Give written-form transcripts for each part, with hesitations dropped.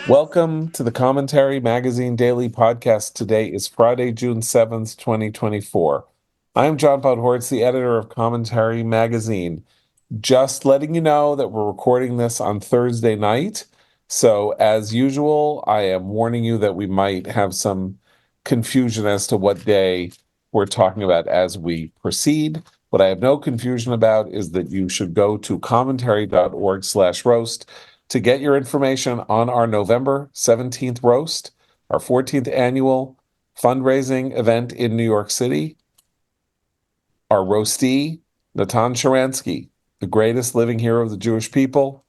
Welcome to the Commentary Magazine Daily Podcast. Today is Friday, June 7th, 2024. I'm John Podhoretz, the editor of Commentary Magazine. Just letting you know that we're recording this on Thursday night. So, as usual, I am warning you that we might have some confusion as to what day we're talking about as we proceed. What I have no confusion about is that you should go to commentary.org/roast to get your information on our November 17th roast, our 14th annual fundraising event in New York City. Our roastee, Natan Sharansky, the greatest living hero of the Jewish people.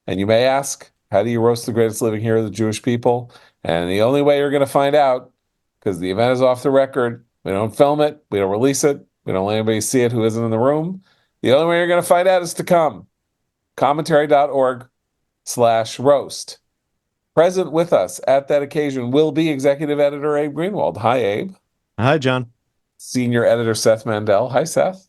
And you may ask, how do you roast the greatest living hero of the Jewish people? And the only way you're going to find out, because the event is off the record, we don't film it, we don't release it, we don't let anybody see it who isn't in the room. The only way you're going to find out is to come. Commentary.org/roast. Present with us at that occasion will be executive editor Abe Greenwald. Hi, Abe. Hi, John. Senior editor Seth Mandel. Hi, Seth.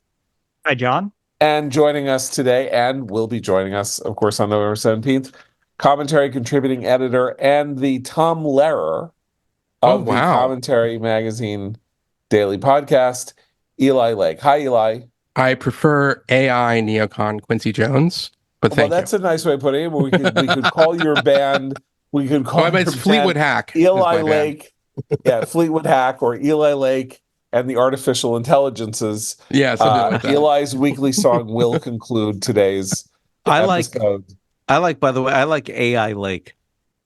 Hi, John. And joining us today, and will be joining us, of course, on November 17th, commentary contributing editor and the Tom Lehrer of the Commentary Magazine Daily Podcast, Eli Lake. Hi, Eli. I prefer AI neocon Quincy Jones, but thank you. That's a nice way of putting it. We could call your band. We could call it's Fleetwood Hack. Eli Lake. Yeah, Fleetwood Hack or Eli Lake and the Artificial Intelligences. Yeah, something like that. Eli's weekly song will conclude today's episode. I like, by the way, I like AI Lake.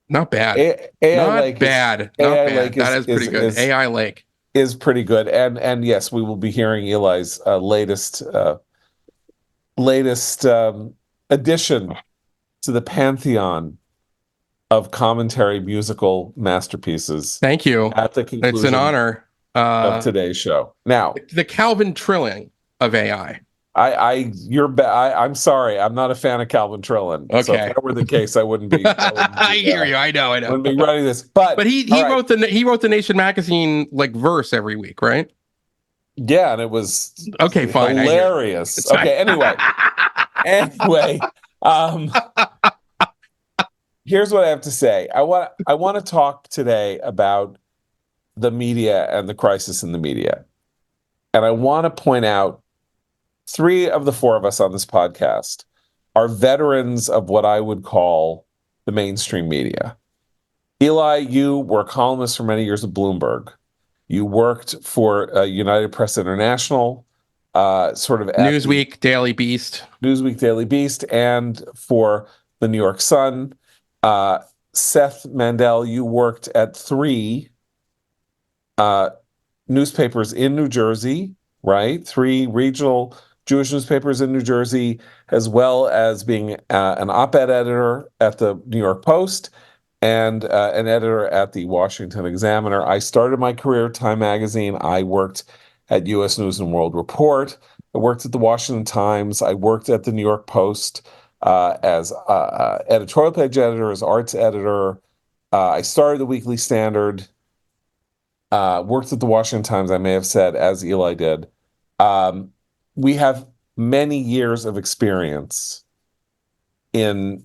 Not bad. AI Lake that is pretty good. AI Lake is pretty good. And yes, we will be hearing Eli's latest addition to the pantheon of commentary musical masterpieces. Thank you. At the conclusion, it's an honor of today's show. Now, the Calvin Trilling of AI. I'm sorry, I'm not a fan of Calvin Trillin. Okay, so if that were the case, I wouldn't be. I hear you. I know. Wouldn't be writing this, but he wrote the Nation magazine like verse every week, right? Yeah, and it was fine, hilarious. Okay, anyway. Here's what I have to say. I want to talk today about the media and the crisis in the media. And I want to point out 3 of the 4 of us on this podcast are veterans of what I would call the mainstream media. Eli, you were a columnist for many years at Bloomberg. You worked for United Press International, sort of Newsweek, Daily Beast, and for the New York Sun. Seth Mandel, you worked at 3 newspapers in New Jersey, right? 3 regional Jewish newspapers in New Jersey, as well as being an op-ed editor at the New York Post and an editor at the Washington Examiner. I started my career at Time Magazine. I worked at U.S. News and World Report. I worked at the Washington Times. I worked at the New York Post as editorial page editor, as arts editor. I started the Weekly Standard. Worked at the Washington Times, I may have said, as Eli did. We have many years of experience in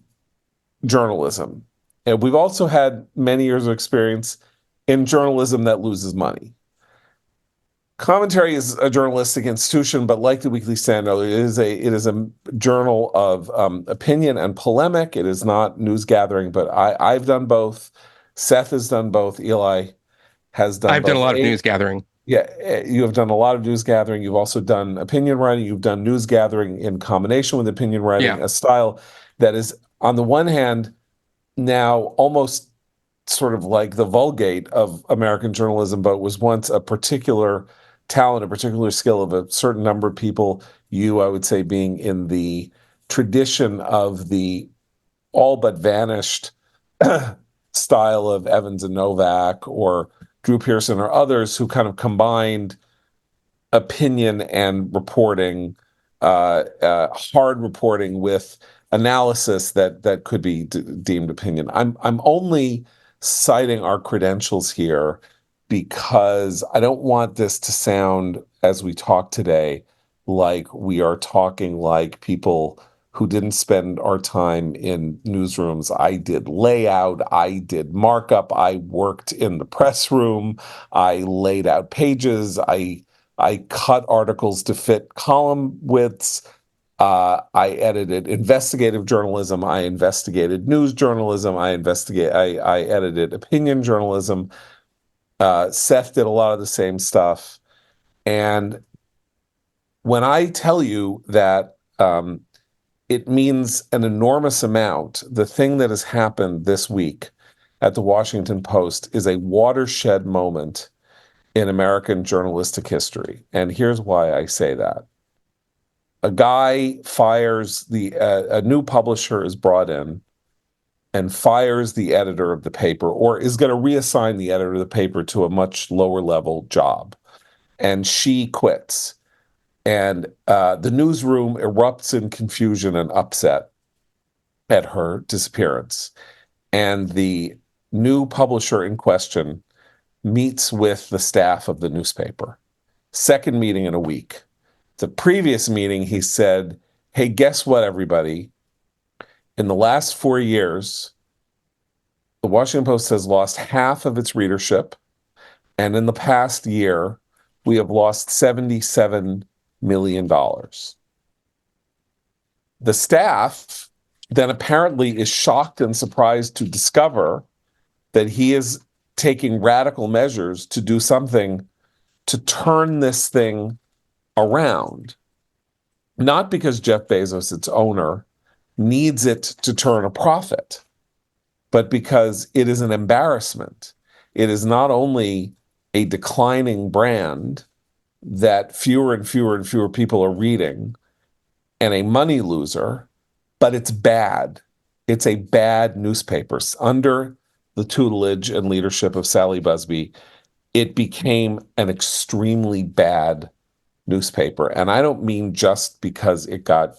journalism. And we've also had many years of experience in journalism that loses money. Commentary is a journalistic institution, but like the Weekly Standard, it is a journal of opinion and polemic. It is not news gathering, but I've done both. Seth has done both. Eli has done. I've done a lot of news gathering. Yeah, you have done a lot of news gathering. You've also done opinion writing. You've done news gathering in combination with opinion writing, a style that is, on the one hand, now almost sort of like the Vulgate of American journalism, but was once a particular talent, a particular skill of a certain number of people. You, I would say, being in the tradition of the all but vanished style of Evans and Novak or Drew Pearson or others who kind of combined opinion and reporting, hard reporting with analysis that could be deemed opinion. I'm only citing our credentials here because I don't want this to sound, as we talk today, like we are talking like people who didn't spend our time in newsrooms. I did layout, I did markup, I worked in the press room, I laid out pages, I cut articles to fit column widths. I edited investigative journalism. I investigated news journalism. I edited opinion journalism. Seth did a lot of the same stuff. And when I tell you that it means an enormous amount, the thing that has happened this week at the Washington Post is a watershed moment in American journalistic history. And here's why I say that. A guy fires a new publisher is brought in and fires the editor of the paper, or is going to reassign the editor of the paper to a much lower level job. And she quits. And the newsroom erupts in confusion and upset at her disappearance. And the new publisher in question meets with the staff of the newspaper. Second meeting in a week. The previous meeting, he said, hey, guess what, everybody? In the last 4 years, the Washington Post has lost half of its readership. And in the past year, we have lost $77 million. The staff then apparently is shocked and surprised to discover that he is taking radical measures to do something to turn this thing around. Not because Jeff Bezos, its owner, needs it to turn a profit, but because it is an embarrassment. It is not only a declining brand that fewer and fewer and fewer people are reading and a money loser, but it's bad. It's a bad newspaper. Under the tutelage and leadership of Sally Busby, it became an extremely bad newspaper. And I don't mean just because it got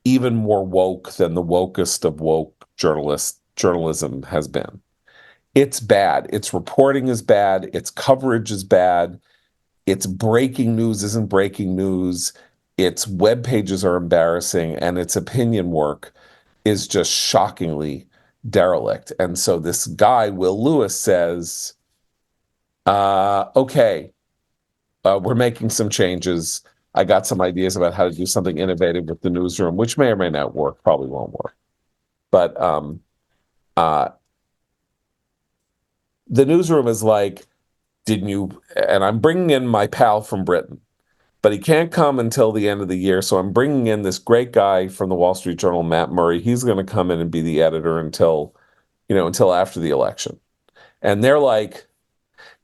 even more woke than the wokest of woke journalism has been. It's bad. Its reporting is bad. Its coverage is bad. Its breaking news isn't breaking news. Its web pages are embarrassing, and its opinion work is just shockingly derelict. And so this guy, Will Lewis, says, okay, we're making some changes. I got some ideas about how to do something innovative with the newsroom, which may or may not work, probably won't work. But the newsroom is like, didn't you? And I'm bringing in my pal from Britain, but he can't come until the end of the year. So I'm bringing in this great guy from the Wall Street Journal, Matt Murray. He's going to come in and be the editor until after the election. And they're like,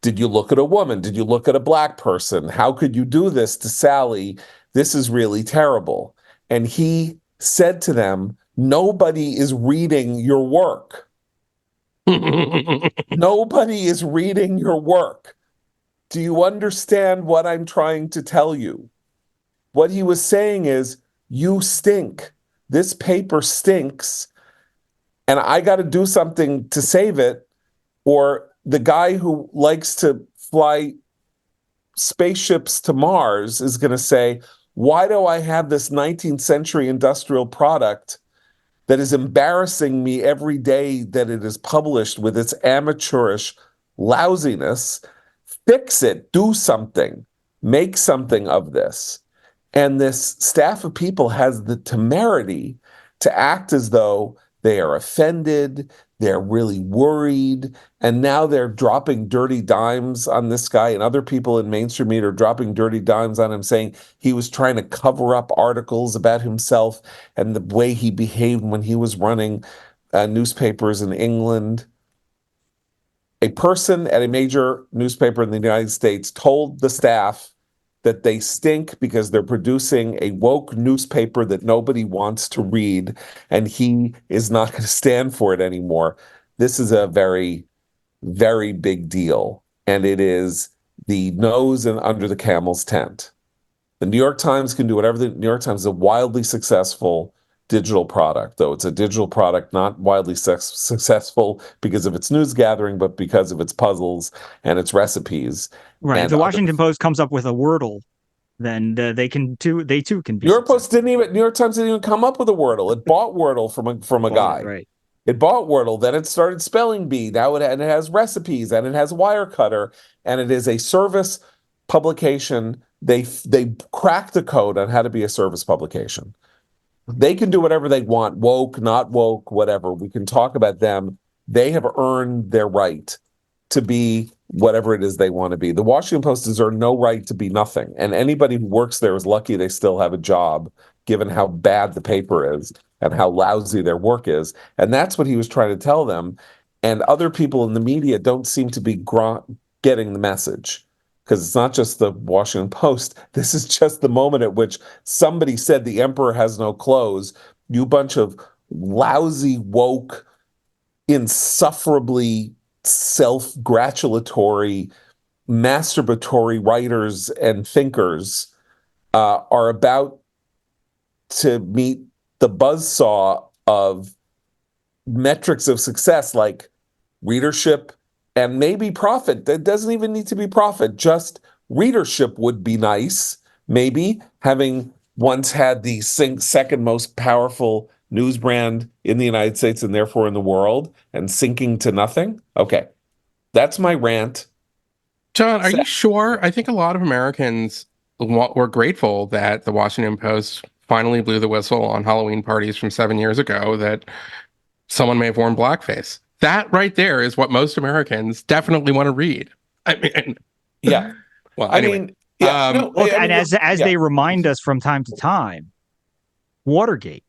did you look at a woman? Did you look at a black person? How could you do this to Sally? This is really terrible. And he said to them, nobody is reading your work. Nobody is reading your work. Do you understand what I'm trying to tell you? What he was saying is, you stink. This paper stinks. And I got to do something to save it. Or the guy who likes to fly spaceships to Mars is going to say, why do I have this 19th century industrial product that is embarrassing me every day that it is published with its amateurish lousiness? Fix it, do something, make something of this. And this staff of people has the temerity to act as though they are offended, they're really worried, and now they're dropping dirty dimes on this guy, and other people in mainstream media are dropping dirty dimes on him, saying he was trying to cover up articles about himself and the way he behaved when he was running newspapers in England. A person at a major newspaper in the United States told the staff that they stink because they're producing a woke newspaper that nobody wants to read, and he is not going to stand for it anymore. This is a very, very big deal, and it is the nose and under the camel's tent. The New York Times can do whatever. The New York Times is a wildly successful digital product, though it's a digital product not wildly successful because of its news gathering, but because of its puzzles and its recipes. Right. And the Washington Post comes up with a Wordle then they too can be New York successful. Post New York Times didn't even come up with a Wordle. It bought Wordle from a guy. Right. It bought Wordle, then it started Spelling Bee. Now it has recipes, and it has Wirecutter, and it is a service publication. They cracked the code on how to be a service publication. They can do whatever they want, woke, not woke, whatever. We can talk about them. They have earned their right to be whatever it is they want to be. The Washington Post deserves no right to be nothing, and anybody who works there is lucky they still have a job, given how bad the paper is and how lousy their work is. And that's what he was trying to tell them. And other people in the media don't seem to be getting the message, because it's not just the Washington Post. This is just the moment at which somebody said the emperor has no clothes. You bunch of lousy, woke, insufferably self-gratulatory, masturbatory writers and thinkers are about to meet the buzzsaw of metrics of success like readership and maybe profit. That doesn't even need to be profit. Just readership would be nice. Maybe having once had the second most powerful news brand in the United States and therefore in the world, and sinking to nothing. Okay, that's my rant. John, are you sure? I think a lot of Americans were grateful that the Washington Post finally blew the whistle on Halloween parties from 7 years ago, that someone may have worn blackface. That right there is what most Americans definitely want to read. I mean, yeah. Well, I anyway. mean, yeah. Look, and as they remind us from time to time, Watergate.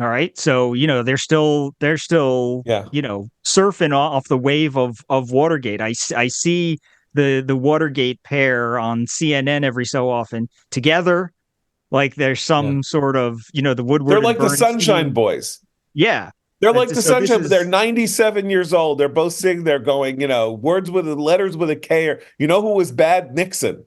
All right. So, they're still, surfing off the wave of Watergate. I see the Watergate pair on CNN every so often together. Like there's some sort of, the Woodward. They're like the Sunshine Boys. Yeah. They're like the Sunshine, but they're 97 years old. They're both sitting there going, words with letters with a K. Or, who was bad? Nixon.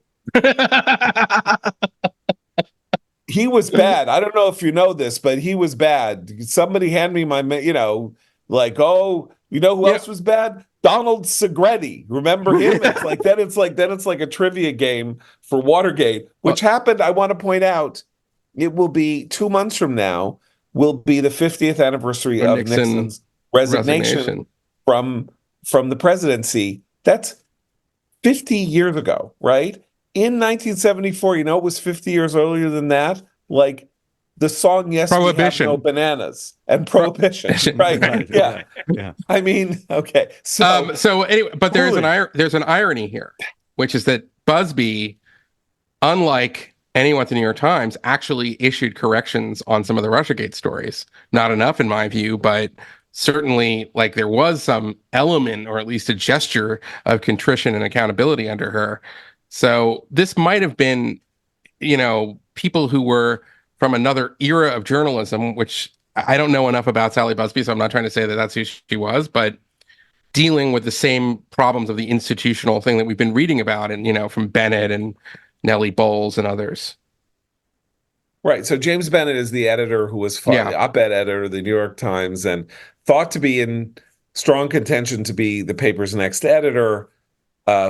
He was bad. I don't know if you know this, but he was bad. Somebody hand me my, who else was bad? Donald Segretti. Remember him? It's like then it's like a trivia game for Watergate, which happened. I want to point out, it will be 2 months from now, will be the 50th anniversary of Nixon's resignation from the presidency. That's 50 years ago, right? In 1974, it was 50 years earlier than that. Like the song "Yes, Prohibition. We Have No Bananas" and Prohibition, right? Yeah. I mean, okay. So anyway, but there's an irony here, which is that Busby, unlike anyone at the New York Times, actually issued corrections on some of the Russiagate stories. Not enough, in my view, but certainly, like, there was some element, or at least a gesture, of contrition and accountability under her. So this might have been, people who were from another era of journalism, which I don't know enough about Sally Busby, so I'm not trying to say that that's who she was, but dealing with the same problems of the institutional thing that we've been reading about, and, from Bennett and Nellie Bowles and others. Right. So James Bennett is the editor who was the op-ed editor of the New York Times and thought to be in strong contention to be the paper's next editor.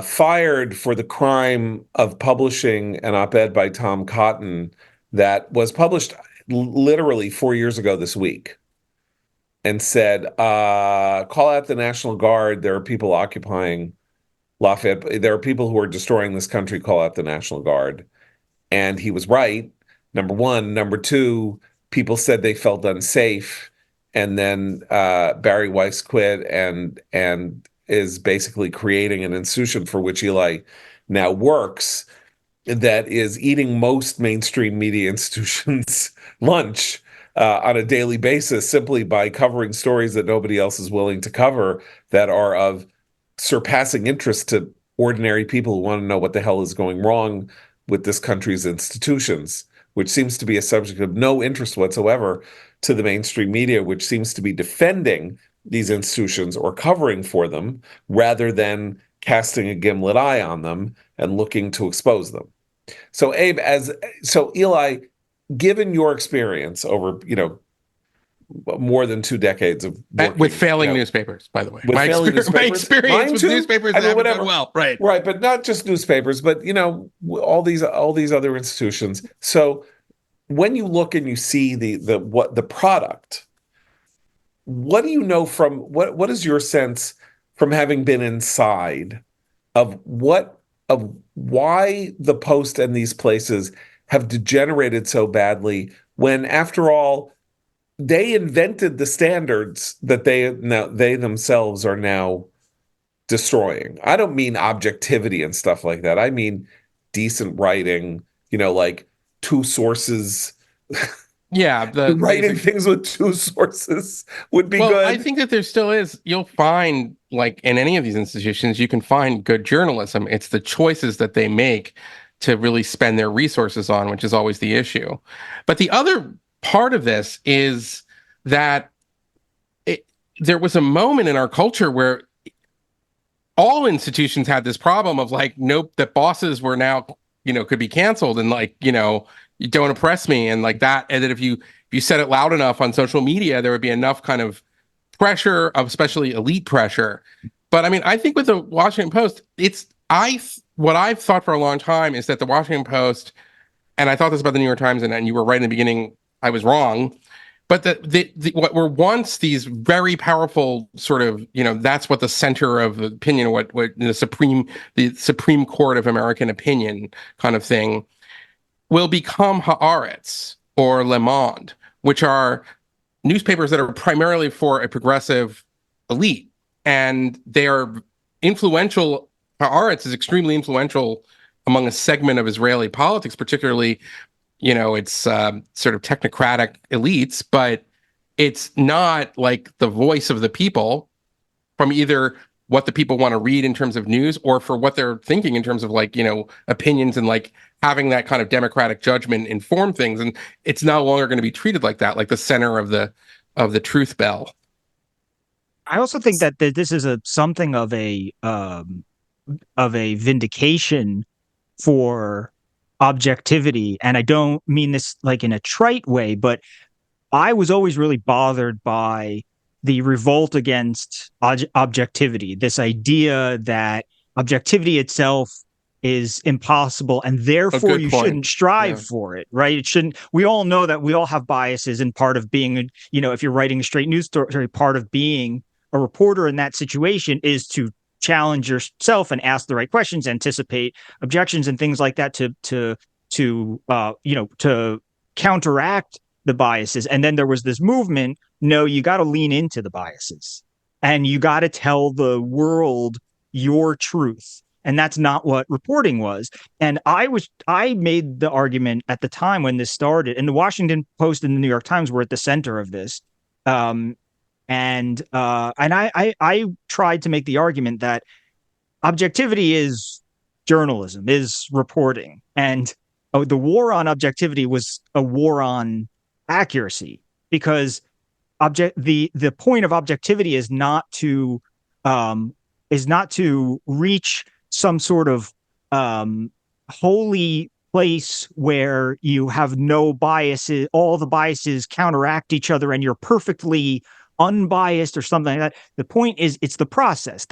Fired for the crime of publishing an op-ed by Tom Cotton that was published literally 4 years ago this week, and said, call out the National Guard. There are people occupying Lafayette. There are people who are destroying this country. Call out the National Guard. And he was right, number one. Number two, people said they felt unsafe. And then Barry Weiss quit and is basically creating an institution for which Eli now works that is eating most mainstream media institutions' lunch on a daily basis, simply by covering stories that nobody else is willing to cover, that are of surpassing interest to ordinary people who want to know what the hell is going wrong with this country's institutions, which seems to be a subject of no interest whatsoever to the mainstream media, which seems to be defending these institutions or covering for them rather than casting a gimlet eye on them and looking to expose them. So Abe, Eli, given your experience over, more than 2 decades of working, with failing you know, newspapers, by the way. with failing My newspapers. experience Mine with too. newspapers I mean, haven't whatever. done well, right? Right, but not just newspapers, but you know, all these other institutions. So when you look and you see the product, what do you know from what is your sense from having been inside of why the Post and these places have degenerated so badly when, after all, they invented the standards that they themselves are now destroying. I don't mean objectivity and stuff like that. I mean decent writing, you know, like 2 sources. Yeah, Writing things with 2 sources would be well, good. I think that there still is. You'll find, like in any of these institutions, you can find good journalism. It's the choices that they make to really spend their resources on, which is always the issue. But the other part of this is that there was a moment in our culture where all institutions had this problem of like, nope, that bosses were now, you know, could be canceled, and like, you know, you don't oppress me, and like that, and that if you said it loud enough on social media, there would be enough kind of pressure, of especially elite pressure. But I mean, I think with the Washington Post, what I've thought for a long time is that the Washington Post, and I thought this about the New York Times, and you were right in the beginning, I was wrong. But what were once these very powerful sort of, you know, that's what the center of the opinion, what the Supreme Court of American opinion kind of thing, will become Haaretz or Le Monde, which are newspapers that are primarily for a progressive elite, and they are influential. Haaretz is extremely influential among a segment of Israeli politics, particularly, you know, it's sort of technocratic elites, but it's not like the voice of the people from either what the people want to read in terms of news or for what they're thinking in terms of, like, you know, opinions, and like having that kind of democratic judgment inform things. And it's no longer going to be treated like that, like the center of the truth bell. I also think that this is something of a vindication for objectivity, and I don't mean this like in a trite way, but I was always really bothered by the revolt against objectivity, this idea that objectivity itself is impossible, and therefore you shouldn't strive for it, right? It shouldn't. We all know that we all have biases, and part of being, you know, if you're writing a straight news story, part of being a reporter in that situation is to challenge yourself and ask the right questions, anticipate objections and things like that to counteract the biases. And then there was this movement, no, you got to lean into the biases and you got to tell the world your truth. And that's not what reporting was. And I made the argument at the time when this started, and the Washington Post and the New York Times were at the center of this. And I tried to make the argument that objectivity is journalism, is reporting, and the war on objectivity was a war on accuracy, because the point of objectivity is not to reach some sort of holy place where you have no biases, all the biases counteract each other, and you're perfectly unbiased or something like that. The point is, it's the process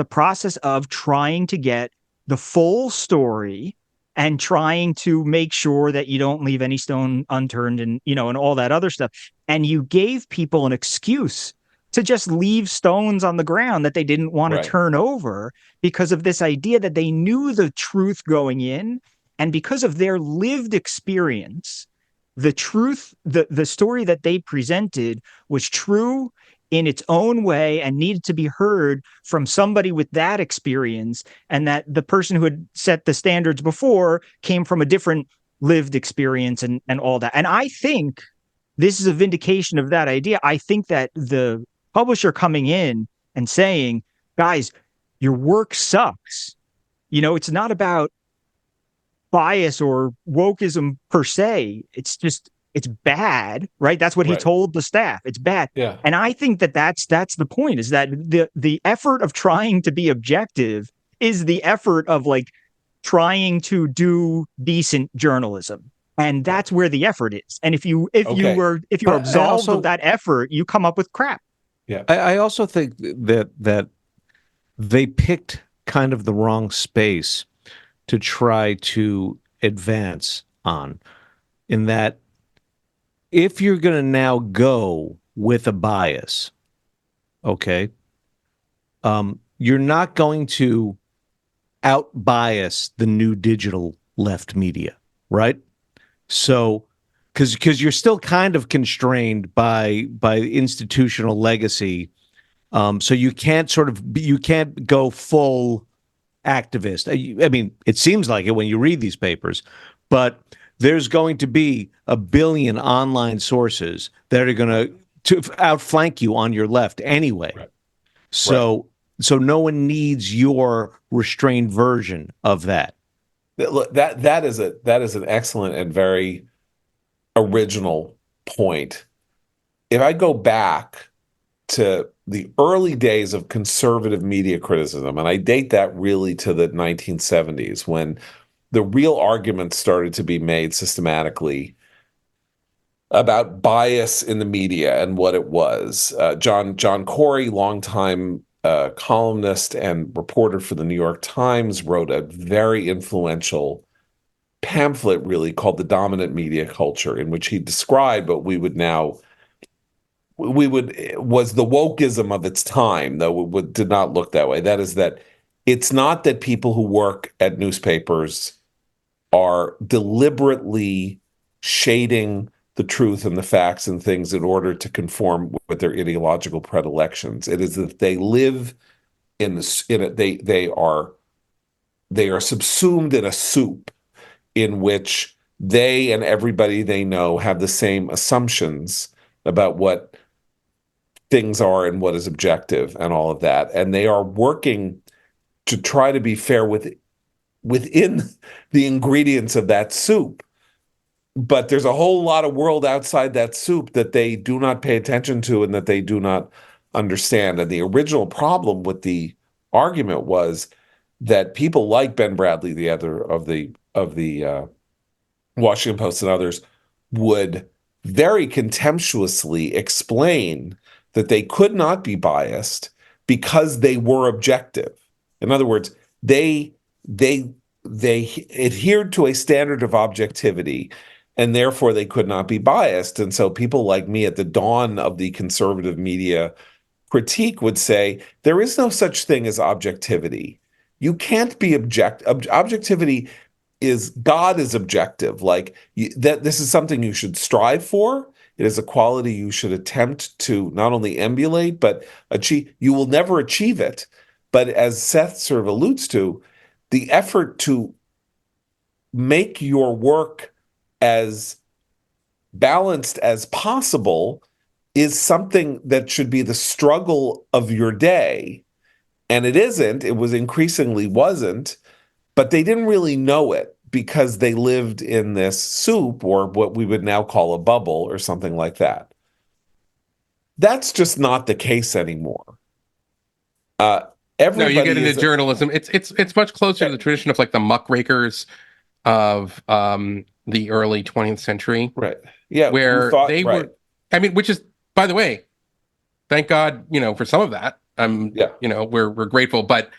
of trying to get the full story and trying to make sure that you don't leave any stone unturned, and, you know, and all that other stuff. And you gave people an excuse to just leave stones on the ground that they didn't want to turn over, because of this idea that they knew the truth going in, and because of their lived experience, the truth, the story that they presented was true in its own way and needed to be heard from somebody with that experience, and that the person who had set the standards before came from a different lived experience and all that. And I think this is a vindication of that idea. I think that the publisher coming in and saying, guys, your work sucks. You know, it's not about bias or wokeism per se. It's just, it's bad, right? That's what he told the staff. It's bad. Yeah. And I think that that's the point, is that the effort of trying to be objective is the effort of like trying to do decent journalism. And that's where the effort is. And if you're But I absolved also- of that effort, you come up with crap. I also think that they picked kind of the wrong space to try to advance on, in that if you're going to now go with a bias, okay, you're not going to out bias the new digital left media, right? So, because you're still kind of constrained by institutional legacy, so you can't you can't go full activist. I mean, it seems like it when you read these papers, but there's going to be a billion online sources that are going to outflank you on your left anyway. Right. So no one needs your restrained version of that. Look, that is an excellent and very original point. If I go back to the early days of conservative media criticism, and I date that really to the 1970s, when the real arguments started to be made systematically about bias in the media and what it was. John Corey, longtime columnist and reporter for the New York Times, wrote a very influential pamphlet really called The Dominant Media Culture, in which he described what was the wokeism of its time, though it did not look that way. That is that it's not that people who work at newspapers are deliberately shading the truth and the facts and things in order to conform with their ideological predilections. It is that they live they are subsumed in a soup in which they and everybody they know have the same assumptions about what things are and what is objective and all of that. And they are working to try to be fair within the ingredients of that soup. But there's a whole lot of world outside that soup that they do not pay attention to and that they do not understand. And the original problem with the argument was that people like Ben Bradley, the editor of the Washington Post, and others, would very contemptuously explain that they could not be biased because they were objective. In other words, they adhered to a standard of objectivity, and therefore they could not be biased. And so people like me at the dawn of the conservative media critique would say, there is no such thing as objectivity. You can't be objectivity is God is objective. This is something you should strive for. It is a quality you should attempt to not only emulate, but achieve. You will never achieve it. But as Seth sort of alludes to, the effort to make your work as balanced as possible is something that should be the struggle of your day. And it isn't. It was increasingly wasn't. But they didn't really know it because they lived in this soup, or what we would now call a bubble or something like that. That's just not the case anymore. No, you get into journalism. It's much closer to the tradition of like the muckrakers of the early 20th century. Right. Yeah. Where they were, I mean, which is, by the way, thank God, for some of that. We're grateful, but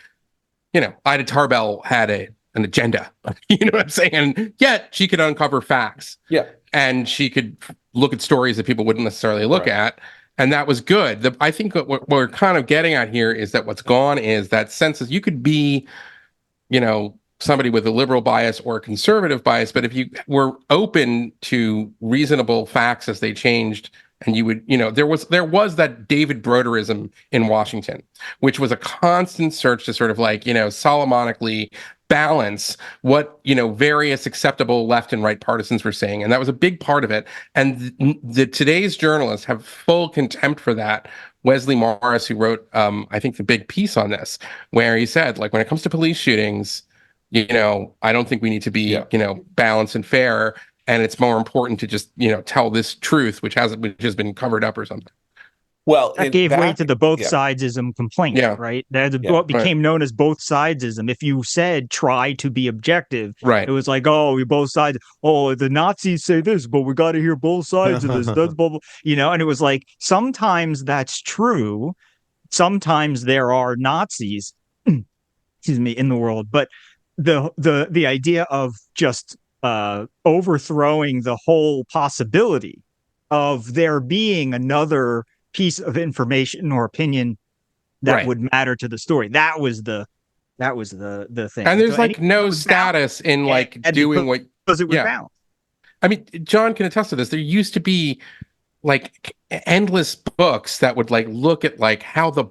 Ida Tarbell had an agenda. You know what I'm saying? And yet she could uncover facts. Yeah. And she could look at stories that people wouldn't necessarily look at. And that was good. I think what we're kind of getting at here is that what's gone is that sense that you could be, somebody with a liberal bias or a conservative bias, but if you were open to reasonable facts as they changed, and you would, there was that David Broderism in Washington, which was a constant search to sort of Solomonically balance what, various acceptable left and right partisans were saying. And that was a big part of it. And today's journalists have full contempt for that. Wesley Morris, who wrote, I think, the big piece on this, where he said, when it comes to police shootings, I don't think we need to be, balanced and fair. And it's more important to just, tell this truth, which has been covered up or something. Well, That gave way to the both yeah. sidesism complaint, Yeah. right? That's Yeah, what became known as both sidesism. If you said try to be objective, Right. it was like, oh, we both sides. Oh, the Nazis say this, but we got to hear both sides of this. That's blah, blah, and it was like sometimes that's true. Sometimes there are Nazis, excuse me, in the world, but the idea of just overthrowing the whole possibility of there being another piece of information or opinion that Right. would matter to the story. That was the thing. And there's So like no was status in like and doing what because it was yeah. bound. I mean, John can attest to this. There used to be like endless books that would like look at like how the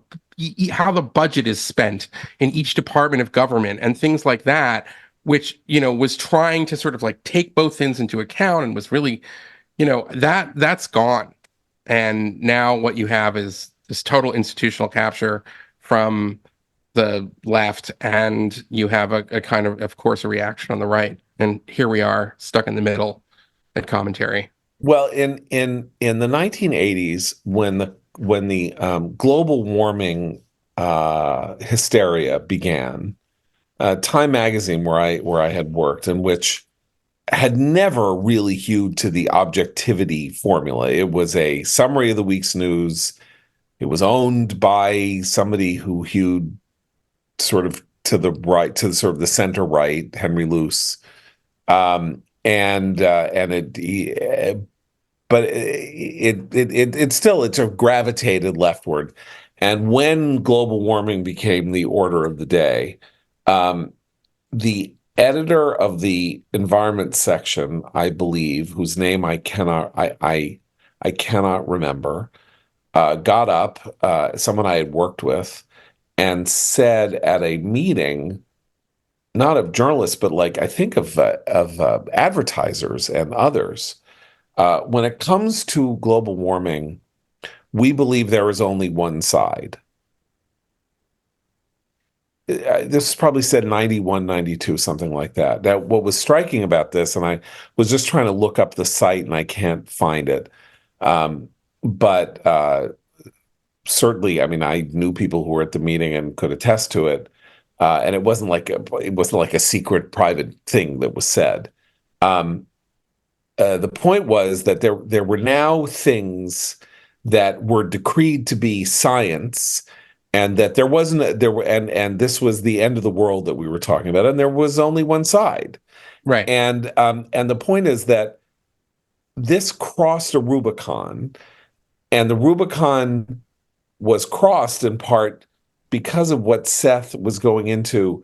budget is spent in each department of government and things like that, which was trying to sort of like take both things into account and was really that's gone. And now what you have is this total institutional capture from the left, and you have a kind of course, a reaction on the right. And here we are stuck in the middle at commentary. Well, in the 1980s, when the global warming hysteria began, Time Magazine, where I had worked, and which had never really hewed to the objectivity formula. It was a summary of the week's news. It was owned by somebody who hewed sort of to the right, to sort of the center right, Henry Luce, but it still sort of gravitated leftward. And when global warming became the order of the day, the editor of the environment section, I believe, whose name I cannot remember, got up, someone I had worked with, and said at a meeting, not of journalists, but like I think of advertisers and others, when it comes to global warming, we believe there is only one side. This is probably said 91, 92, something like that. That what was striking about this, and I was just trying to look up the site and I can't find it. But certainly, I mean, I knew people who were at the meeting and could attest to it. And it wasn't like a secret private thing that was said. The point was that there were now things that were decreed to be science, and that and this was the end of the world that we were talking about, and there was only one side. Right. And the point is that this crossed a Rubicon, and the Rubicon was crossed in part because of what Seth was going into,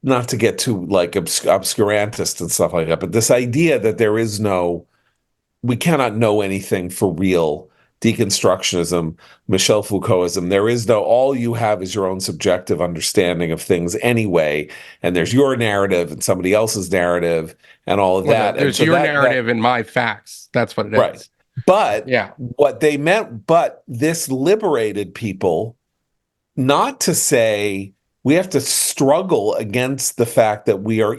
not to get too like obscurantist and stuff like that, but this idea that we cannot know anything for real. Deconstructionism, Michel Foucaultism, all you have is your own subjective understanding of things anyway, and there's your narrative and somebody else's narrative and all of that. There's your narrative and my facts. That's what it is. Right. But yeah, what they meant, but this liberated people not to say we have to struggle against the fact that we are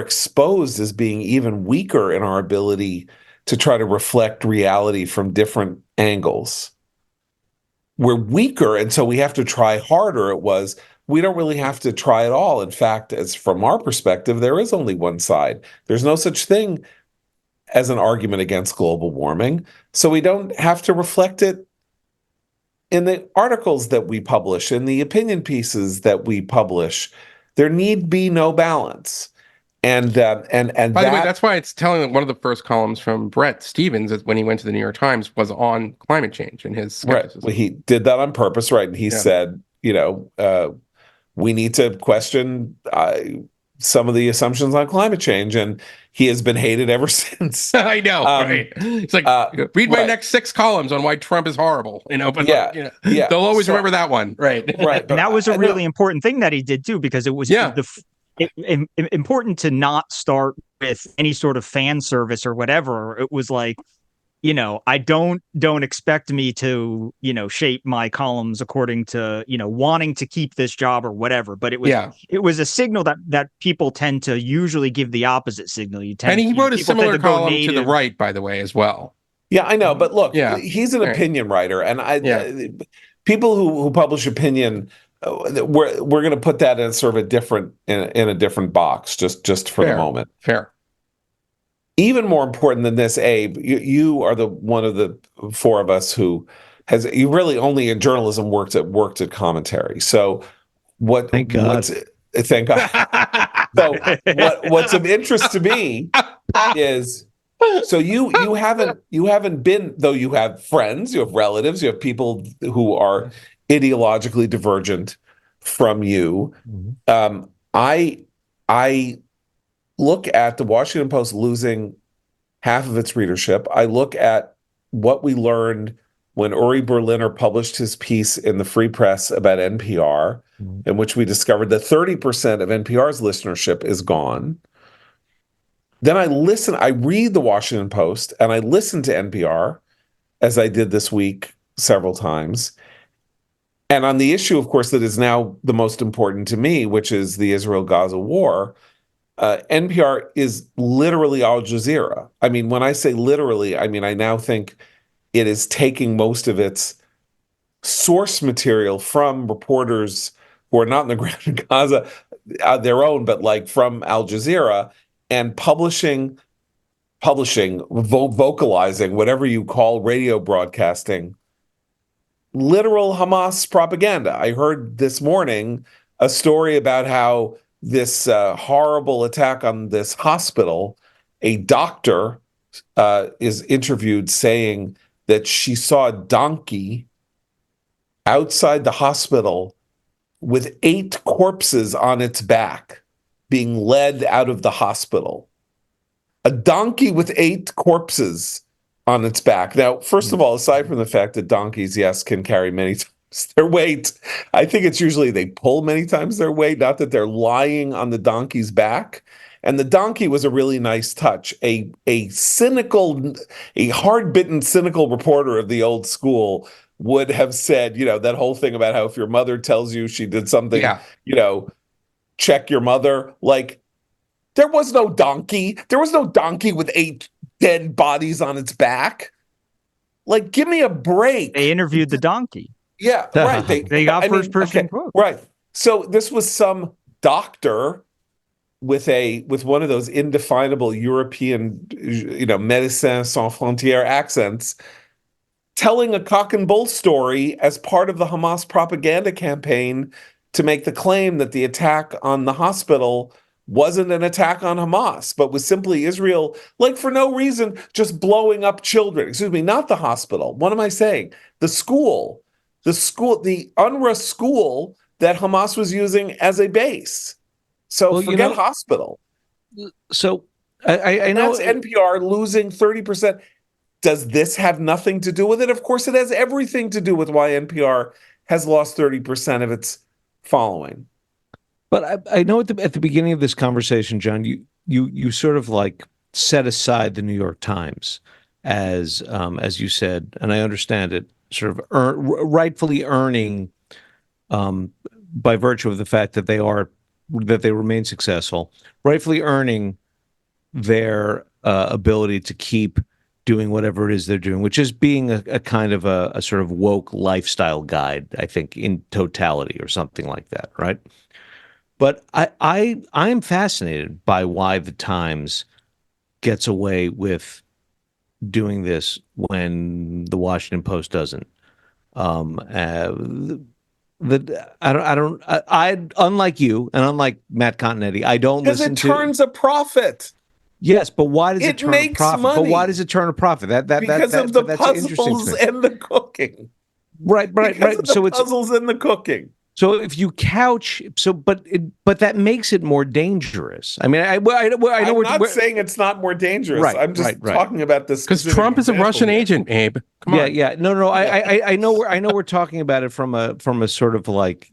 exposed as being even weaker in our ability to try to reflect reality from different angles. We're weaker, and so we have to try harder. We don't really have to try at all. In fact, as from our perspective, there is only one side. There's no such thing as an argument against global warming, so we don't have to reflect it in the articles that we publish, in the opinion pieces that we publish. There need be no balance. And by the way, that's why it's telling that one of the first columns from Bret Stephens when he went to the New York Times was on climate change and his skepticism. Right. Well, he did that on purpose, right? And he said, we need to question some of the assumptions on climate change, and he has been hated ever since. I know, right? It's like read my next 6 columns on why Trump is horrible, but they'll always remember that one, right? Right. And that was a really important thing that he did too, because it was important to not start with any sort of fan service or whatever. It was like, I don't expect me to, shape my columns according to, wanting to keep this job or whatever. But it was a signal that people tend to usually give the opposite signal. And he wrote a similar column to the right, by the way, as well. Yeah, I know, but look, Yeah. he's an Right. opinion writer, and Yeah. people who publish opinion, we're going to put that in sort of a different in a different box, just for the Fair. moment. Fair. Even more important than this, Abe, you are the one of the four of us who you really only in journalism worked at commentary. So Thank God. thank God. So what's of interest to me is, so you haven't been, though you have friends, you have relatives, you have people who are ideologically divergent from you. I look at the Washington Post losing half of its readership. I look at what we learned when Uri Berliner published his piece in the Free Press about NPR, in which we discovered that 30% of NPR's listenership is gone. Then I read the Washington Post, and I listen to NPR, as I did this week several times. And on the issue, of course, that is now the most important to me, which is the Israel-Gaza war, NPR is literally Al Jazeera. I mean, when I say literally, I mean, I now think it is taking most of its source material from reporters who are not in the ground in Gaza, their own, but like from Al Jazeera, and vocalizing, whatever you call radio broadcasting, literal Hamas propaganda. I heard this morning a story about how this horrible attack on this hospital, a doctor is interviewed saying that she saw a donkey outside the hospital with 8 corpses on its back being led out of the hospital. A donkey with 8 corpses on its back. Now, first of all, aside from the fact that donkeys, yes, can carry many times their weight, I think it's usually they pull many times their weight, not that they're lying on the donkey's back. And the donkey was a really nice touch. A hard-bitten, cynical reporter of the old school would have said, that whole thing about how if your mother tells you she did something, check your mother. Like, there was no donkey. There was no donkey with 8 dead bodies on its back. Like, give me a break. They interviewed the donkey. Yeah, right. They got first-person quote. Right. So this was some doctor with one of those indefinable European, Médecins Sans Frontières accents, telling a cock and bull story as part of the Hamas propaganda campaign to make the claim that the attack on the hospital wasn't an attack on Hamas, but was simply Israel, like for no reason, just blowing up children. Excuse me, not the hospital. What am I saying? The UNRWA school that Hamas was using as a base. So forget hospital. So I know that's NPR losing 30%. Does this have nothing to do with it? Of course, it has everything to do with why NPR has lost 30% of its following. But I know at the beginning of this conversation, John, you sort of like set aside the New York Times as you said, and I understand it, sort of rightfully earning, by virtue of the fact that they remain successful, rightfully earning their ability to keep doing whatever it is they're doing, which is being a kind of a sort of woke lifestyle guide, I think, in totality or something like that, right? But I am fascinated by why the Times gets away with doing this when the Washington Post doesn't. Unlike you and unlike Matt Continetti, I don't listen to. Because it turns a profit. Yes, but why does it turn a profit? Money. But why does it turn a profit? Because of the puzzles and the cooking. Right. So it's puzzles and the cooking. So if you couch, but that makes it more dangerous. I mean, I know I'm not saying it's not more dangerous. Right, I'm just talking about this because Trump is a Russian agent, Abe. Come on. Yeah. No. I know we're talking about it from a sort of like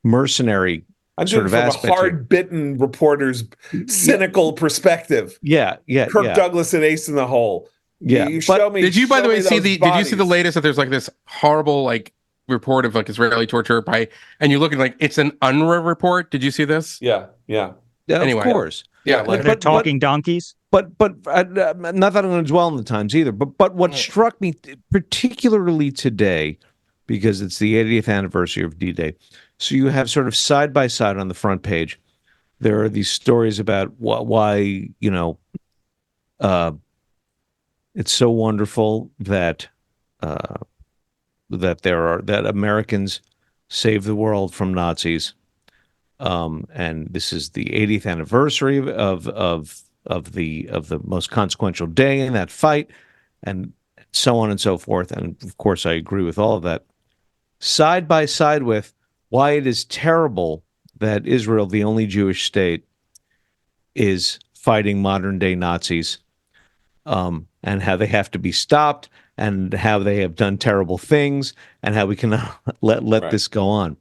mercenary. I'm doing from a hard-bitten reporter's cynical perspective. Yeah. Kirk Douglas and Ace in the Hole. Yeah. You show me. Did you, by the way, did you see the latest that there's like this horrible report of Israeli torture and you look at it's an UNRWA report. Did you see this? Yeah. Anyway, of course. Yeah, like- They're talking donkeys. But not that I'm going to dwell on the times either. But what struck me particularly today, because it's the 80th anniversary of D-Day, so you have sort of side by side on the front page, there are these stories about why it's so wonderful that that Americans saved the world from Nazis, and this is the 80th anniversary of the most consequential day in that fight, and so on and so forth. And of course, I agree with all of that. Side by side with why it is terrible that Israel, the only Jewish state, is fighting modern day Nazis, and how they have to be stopped, and how they have done terrible things, and how we cannot let Right. this go on.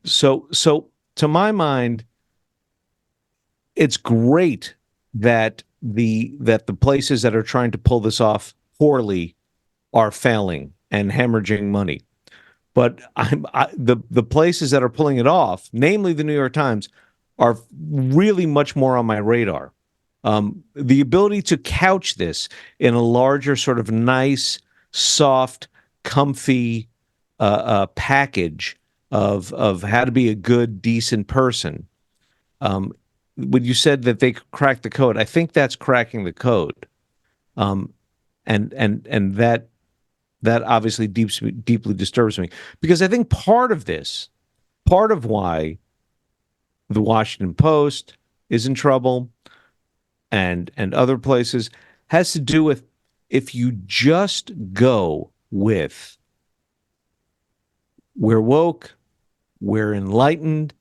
So to my mind, it's great that the places that are trying to pull this off poorly are failing and hemorrhaging money. But the places that are pulling it off, namely the New York Times, are really much more on my radar. The ability to couch this in a larger, sort of nice, soft, comfy package of how to be a good, decent person. When you said that they cracked the code, I think that's cracking the code, and that obviously deeply disturbs me, because I think part of why the Washington Post is in trouble and other places has to do with, if you just go with we're woke, we're enlightened,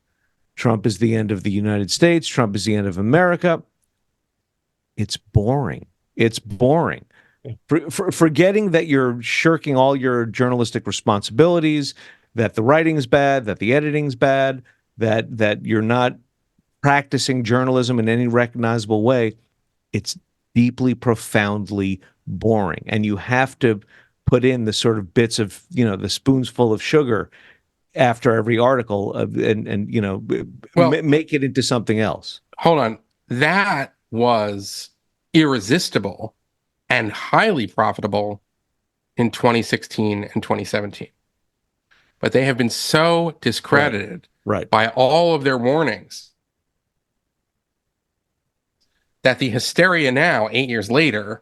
Trump is the end of the United States, Trump is the end of America, it's boring. It's boring. Forgetting that you're shirking all your journalistic responsibilities, that the writing's bad, that the editing's bad, that you're not practicing journalism in any recognizable way, it's deeply, profoundly boring. And you have to put in the sort of bits of, the spoonsful of sugar after every article make it into something else. Hold on. That was irresistible and highly profitable in 2016 and 2017. But they have been so discredited Right. by all of their warnings that the hysteria now, 8 years later,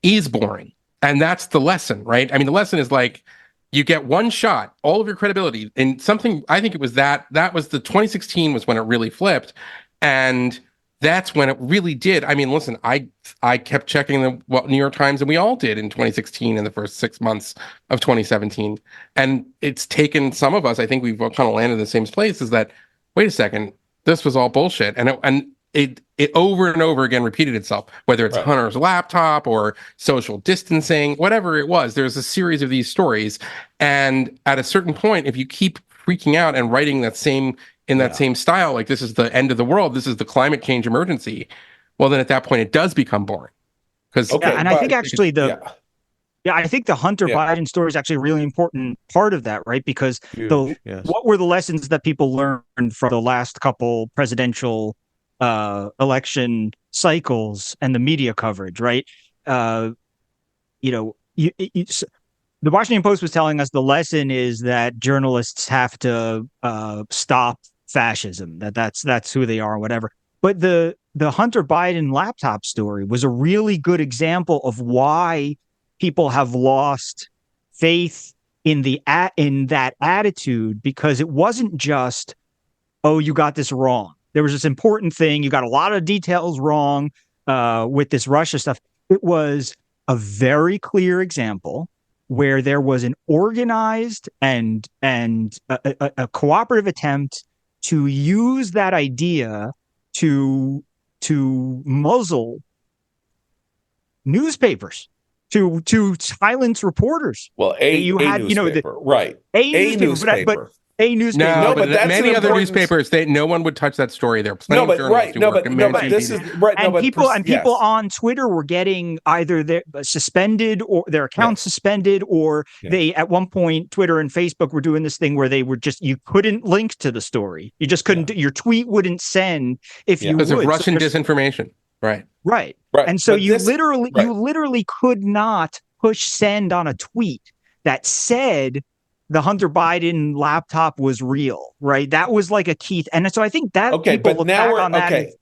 is boring. And that's the lesson, right? I mean, the lesson is like, you get one shot, all of your credibility, and something, I think it was that was the 2016 was when it really flipped. And that's when it really did. I mean, listen, I kept checking the New York Times, and we all did in 2016 in the first 6 months of 2017. And it's taken some of us, I think we've kind of landed in the same place, is that, wait a second, this was all bullshit. And it over and over again repeated itself, whether it's Right. Hunter's laptop or social distancing, whatever it was. There's a series of these stories. And at a certain point, if you keep freaking out and writing that same style, like this is the end of the world, this is the climate change emergency, well, then at that point it does become boring. Because And I think actually I think the Hunter Yeah. Biden story is actually a really important part of that, right? Because Huge, yes. what were the lessons that people learned from the last couple presidential election cycles and the media coverage, right? The Washington Post was telling us the lesson is that journalists have to stop fascism, that's who they are, or whatever. But the Hunter Biden laptop story was a really good example of why people have lost faith in that attitude, because it wasn't just, oh, you got this wrong. There was this important thing. You got a lot of details wrong with this Russia stuff. It was a very clear example where there was an organized and a cooperative attempt to use that idea to muzzle newspapers, to silence reporters. Well, you had, newspaper, right? A A newspaper, newspaper. A newspaper. No, No, but but that's many an other important- newspapers, no one would touch that story. There are plenty No, of but journalists right, who no, work but in no, but mainstream this media. is right. No, And but people yes. on Twitter were getting either their suspended or their accounts suspended, or Yeah. they at one point Twitter and Facebook were doing this thing where they were just you couldn't link to the story. You just couldn't. Your tweet wouldn't send if Yeah. you Because would. of So Russian there's- disinformation. Right. right. Right. And so But you this- literally could not push send on a tweet that said the Hunter Biden laptop was real, right? That was like a key. And so I think that Okay, people but look now back we're on that. okay.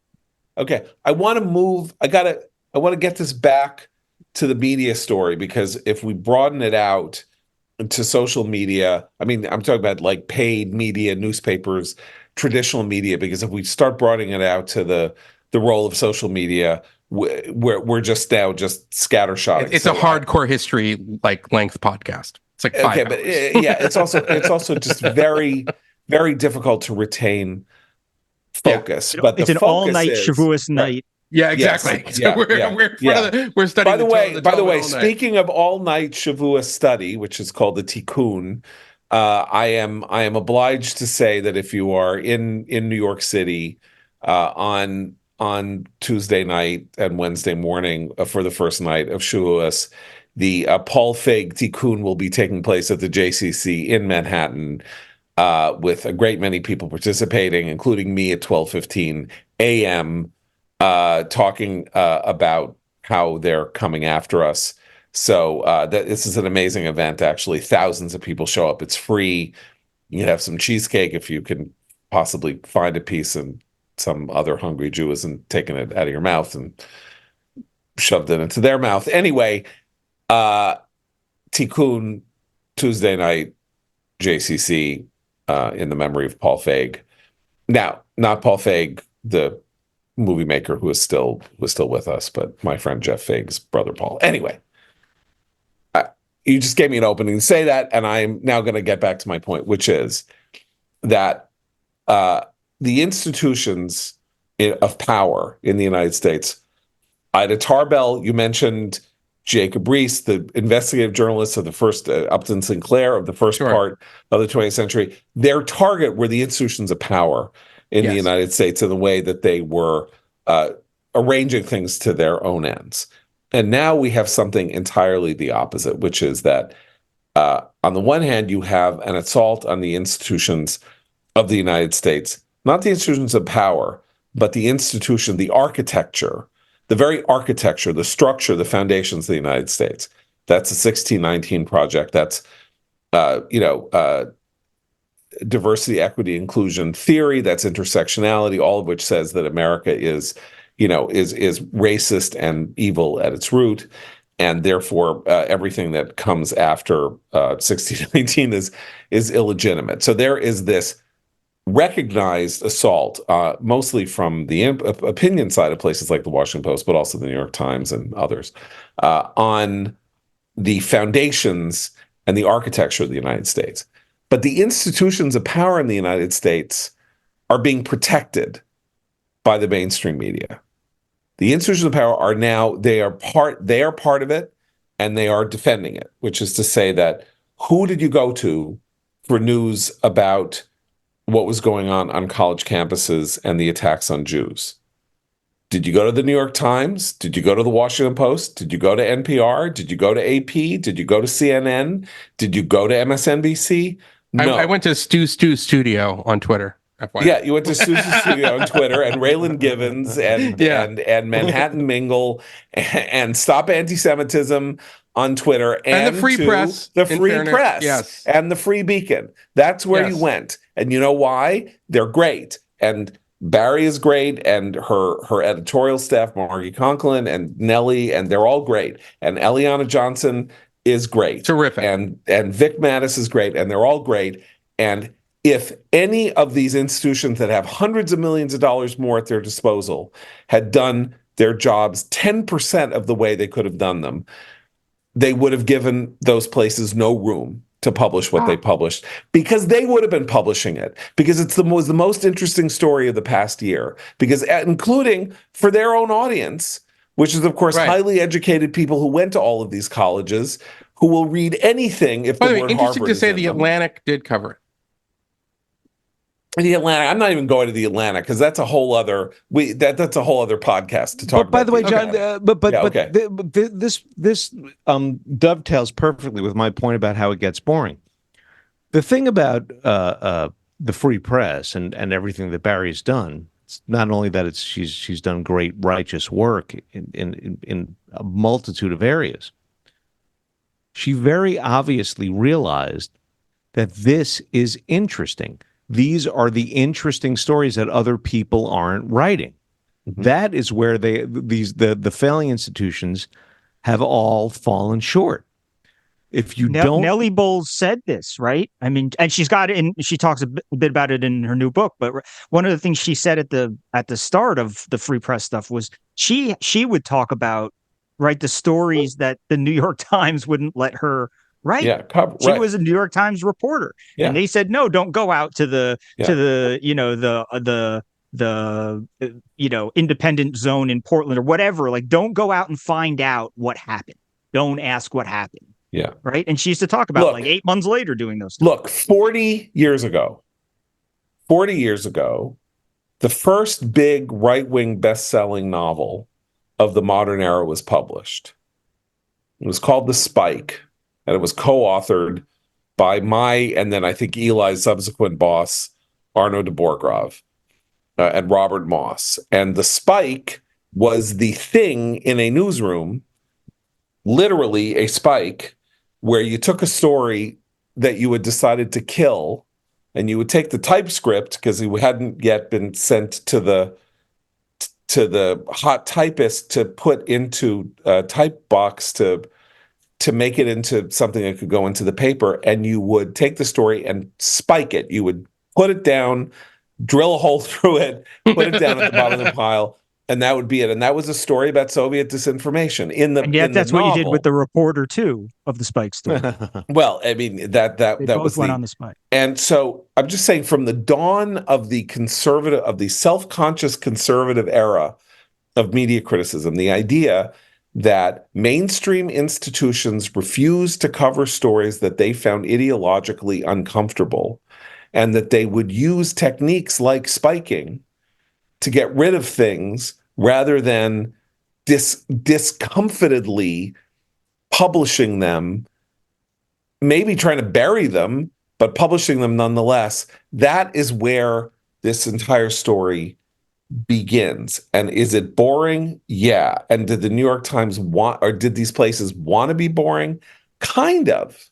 Okay, I want to move. I want to get this back to the media story, because if we broaden it out to social media, I mean, I'm talking about like paid media, newspapers, traditional media, because if we start broadening it out to the role of social media, we're just now just scattershotting. It's a hardcore history like length podcast. It's like 5 okay, hours. but yeah, it's also just very, very difficult to retain focus. But It's the an focus all-night is, Shavuos right. night. Yeah, exactly. Yes, So yeah, we're yeah, in front yeah. of we're studying. By the way, all night. speaking of all-night Shavuot study, which is called the Tikkun, I am obliged to say that if you are in New York City on Tuesday night and Wednesday morning for the first night of Shavuos, the Paul Feig Tikkun will be taking place at the JCC in Manhattan, with a great many people participating, including me at 12:15 a.m. Talking about how they're coming after us. So this is an amazing event. Actually, thousands of people show up. It's free. You can have some cheesecake if you can possibly find a piece, and some other hungry Jew isn't taking it out of your mouth and shoved it into their mouth. Anyway, Tikkun, Tuesday night, JCC, in the memory of Paul Feig. Now, not Paul Feig, the movie maker who is still with us, but my friend Jeff Feig's brother Paul. Anyway, you just gave me an opening to say that, and I'm now going to get back to my point, which is that the institutions of power in the United States, Ida Tarbell, you mentioned Jacob Rees, the investigative journalist of the first, Upton Sinclair of the first part of the 20th century, their target were the institutions of power in the United States in the way that they were arranging things to their own ends. And now we have something entirely the opposite, which is that on the one hand, you have an assault on the institutions of the United States, not the institutions of power, but the institution, the architecture, the very architecture, the structure, the foundations of the United States. That's the 1619 Project. That's, diversity, equity, inclusion theory. That's intersectionality, all of which says that America is racist and evil at its root. And therefore, everything that comes after 1619 is illegitimate. So there is this recognized assault, mostly from the opinion side of places like the Washington Post, but also the New York Times and others, on the foundations and the architecture of the United States. But the institutions of power in the United States are being protected by the mainstream media. The institutions of power are now, they are part of it, and they are defending it, which is to say that who did you go to for news about what was going on college campuses and the attacks on Jews? Did you go to the New York Times? Did you go to the Washington Post? Did you go to NPR? Did you go to AP? Did you go to CNN? Did you go to MSNBC? No. I went to Stu Studio on Twitter. FYI. Yeah, you went to Susan Studio on Twitter, and Raylan Givens and Manhattan Mingle and Stop Anti-Semitism on Twitter, and the Free Press, the Free Press, yes, and the Free Beacon. That's where you went, and you know why? They're great, and Barry is great, and her editorial staff, Margie Conklin and Nellie, and they're all great, and Eliana Johnson is great, terrific, and Vic Mattis is great, and they're all great, and if any of these institutions that have hundreds of millions of dollars more at their disposal had done their jobs 10% of the way they could have done them, they would have given those places no room to publish what they published, because they would have been publishing it, because it was the most interesting story of the past year, because including for their own audience, which is, of course, highly educated people who went to all of these colleges, who will read anything if the word Harvard interesting to say is in the them. Atlantic did cover it. The Atlantic. I'm not even going to the Atlantic because that's a whole other that's a whole other podcast to talk But by about. the way, the John, Atlantic. Yeah, okay. this dovetails perfectly with my point about how it gets boring. The thing about the free press and everything that Barry's done, it's not only that she's done great righteous work in a multitude of areas. She very obviously realized that this is interesting. These are the interesting stories that other people aren't writing. Mhm. That is where the failing institutions have all fallen short. If you don't, Nellie Bowles said this, right? I mean, and she's got it in. She talks a bit about it in her new book. But one of the things she said at the start of the free press stuff was she would talk about, right, the stories that the New York Times wouldn't let her write. Yeah, She right. was a New York Times reporter, Yeah. and they said, no, don't go out to the Yeah. to the independent zone in Portland or whatever. Like, don't go out and find out what happened. Don't ask what happened. Yeah. Right. And she used to talk about Look, like 8 months later doing those stuff. Look, 40 years ago, the first big right-wing best-selling novel of the modern era was published. It was called The Spike, and it was co-authored by my, and then I think Eli's subsequent boss, Arno de Borgrave, and Robert Moss. And The Spike was the thing in a newsroom, literally a spike, where you took a story that you had decided to kill, and you would take the typescript, because it hadn't yet been sent to the hot typist to put into a type box to make it into something that could go into the paper, and you would take the story and spike it. You would put it down, drill a hole through it, put it down at the bottom of the pile, and that would be it. And that was a story about Soviet disinformation. And yet that's what you did with the reporter too of the Spike story. Well, I mean, that They was both went on the Spike. And so I'm just saying, from the dawn of the self-conscious conservative era of media criticism, the idea that mainstream institutions refused to cover stories that they found ideologically uncomfortable, and that they would use techniques like spiking to get rid of things rather than discomfitedly publishing them, maybe trying to bury them, but publishing them nonetheless. That is where this entire story begins. And is it boring? Yeah. And did the New York Times did these places want to be boring? Kind of.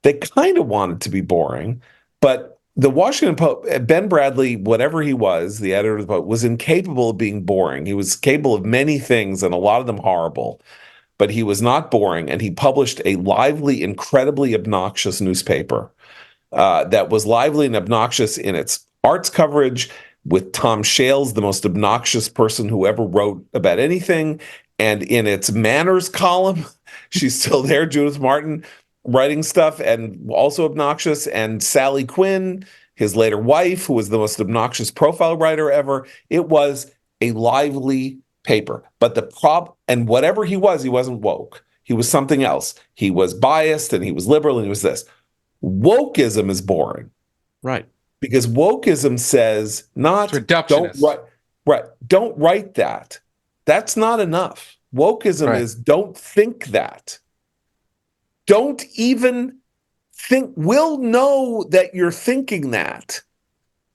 They kind of wanted to be boring, but the Washington Post, Ben Bradley, whatever he was, the editor of the Post, was incapable of being boring. He was capable of many things, and a lot of them horrible, but he was not boring. And he published a lively, incredibly obnoxious newspaper that was lively and obnoxious in its arts coverage, with Tom Shales, the most obnoxious person who ever wrote about anything, and in its manners column, she's still there, Judith Martin, writing stuff, and also obnoxious, and Sally Quinn, his later wife, who was the most obnoxious profile writer ever. It was a lively paper. But and whatever he wasn't woke. He was something else. He was biased, and he was liberal, and he was this. Wokeism is boring. right. Because wokeism says not reductionist. Don't write that. That's not enough. Wokeism Right. is don't think that. Don't even think. We'll know that you're thinking that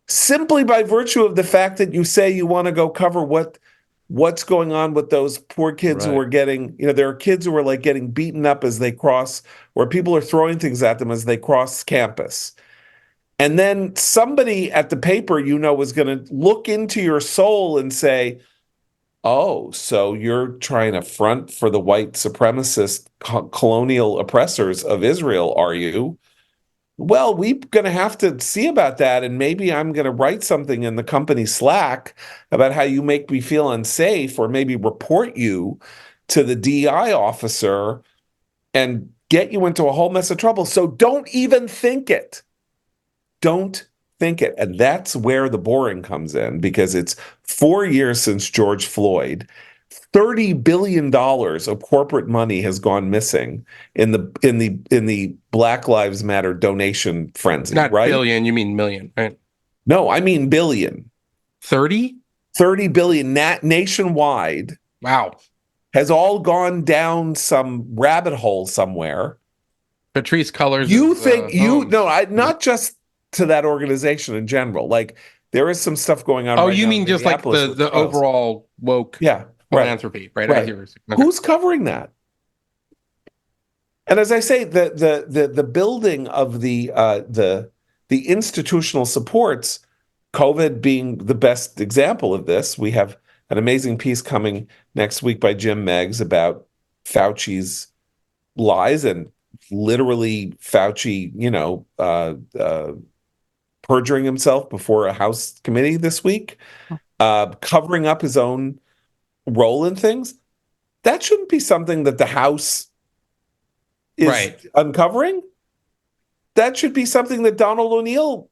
simply by virtue of the fact that you say you want to go cover what's going on with those poor kids who Right. are getting, there are kids who are like getting beaten up as they cross, or people are throwing things at them as they cross campus. And then somebody at the paper, is going to look into your soul and say, oh, so you're trying to front for the white supremacist colonial oppressors of Israel, are you? Well, we're going to have to see about that. And maybe I'm going to write something in the company Slack about how you make me feel unsafe, or maybe report you to the DEI officer and get you into a whole mess of trouble. So don't even think it. Don't think it. And that's where the boring comes in, because it's 4 years since George Floyd. $30 billion of corporate money has gone missing in the Black Lives Matter donation frenzy. Not right? billion, you mean million, right? No, I mean billion. 30? 30 billion nationwide Wow. has all gone down some rabbit hole somewhere. Patrice Cullors. You think homes. not just to that organization in general. Like there is some stuff going on. Oh, right you now mean in just like Minneapolis with the Charles. overall woke Yeah, philanthropy, right? Right. I hear you. Okay. Who's covering that? And as I say, the building of the institutional supports, COVID being the best example of this. We have an amazing piece coming next week by Jim Meggs about Fauci's lies and literally Fauci, perjuring himself before a House committee this week, covering up his own role in things. That shouldn't be something that the House is uncovering. That should be something that Donald O'Neill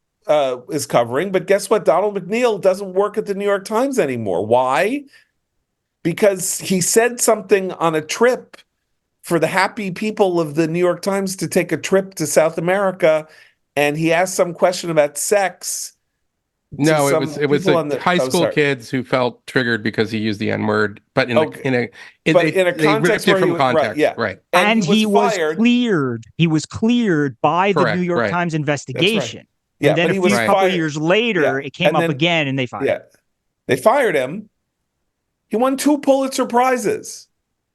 is covering. But guess what? Donald McNeil doesn't work at the New York Times anymore. Why? Because he said something on a trip for the happy people of the New York Times to take a trip to South America, and he asked some question about sex. No, it was high school kids who felt triggered because he used the N-word, but in a context where from context, right. And he was cleared. He was cleared by the New York Times investigation. Yeah, and then a couple of years later, it came up again, and they fired him. They fired him. He won 2 Pulitzer Prizes.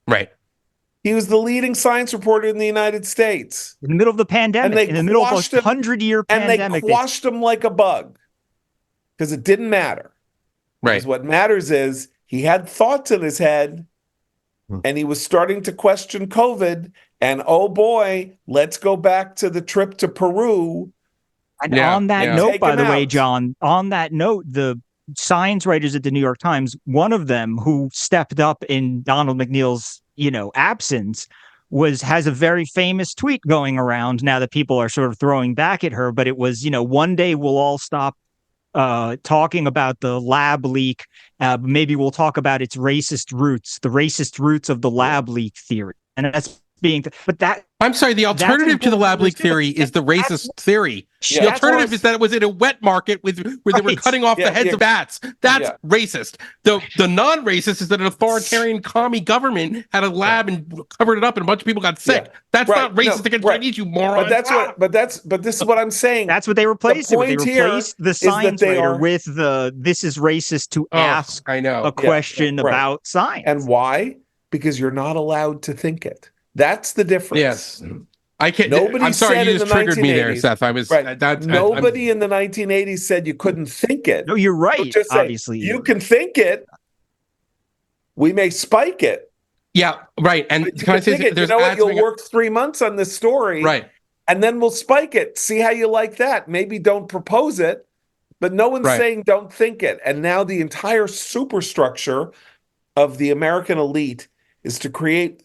Right. He was the leading science reporter in the United States. In the middle of the pandemic, in the middle of a 100-year pandemic. And they quashed him like a bug because it didn't matter. Right. Because what matters is he had thoughts in his head and he was starting to question COVID. And oh boy, let's go back to the trip to Peru. And on that note, by the way, John, on that note, the science writers at the New York Times, one of them who stepped up in Donald McNeil's absence has a very famous tweet going around now that people are sort of throwing back at her. But it was, one day we'll all stop talking about the lab leak. Maybe we'll talk about its racist roots, the racist roots of the lab leak theory. And that's I'm sorry, the alternative to the lab leak theory is the racist theory. The alternative is that it was in a wet market where they were cutting off the heads of bats. That's racist. The non-racist is that an authoritarian commie government had a lab and covered it up and a bunch of people got sick. That's not racist against Chinese, you moron. But this is what I'm saying. That's what they replaced it with. They replaced the science writer with this is racist to ask a question about science. And why? Because you're not allowed to think it. That's the difference. Yes. I can't. I'm sorry, you just triggered me there, Seth. I was nobody in the 1980s said you couldn't think it. No, you're right. Just obviously, you can think it. We may spike it. Yeah, right. And can I say, you'll work 3 months on this story, right? And then we'll spike it. See how you like that. Maybe don't propose it, but no one's saying don't think it. And now the entire superstructure of the American elite is to create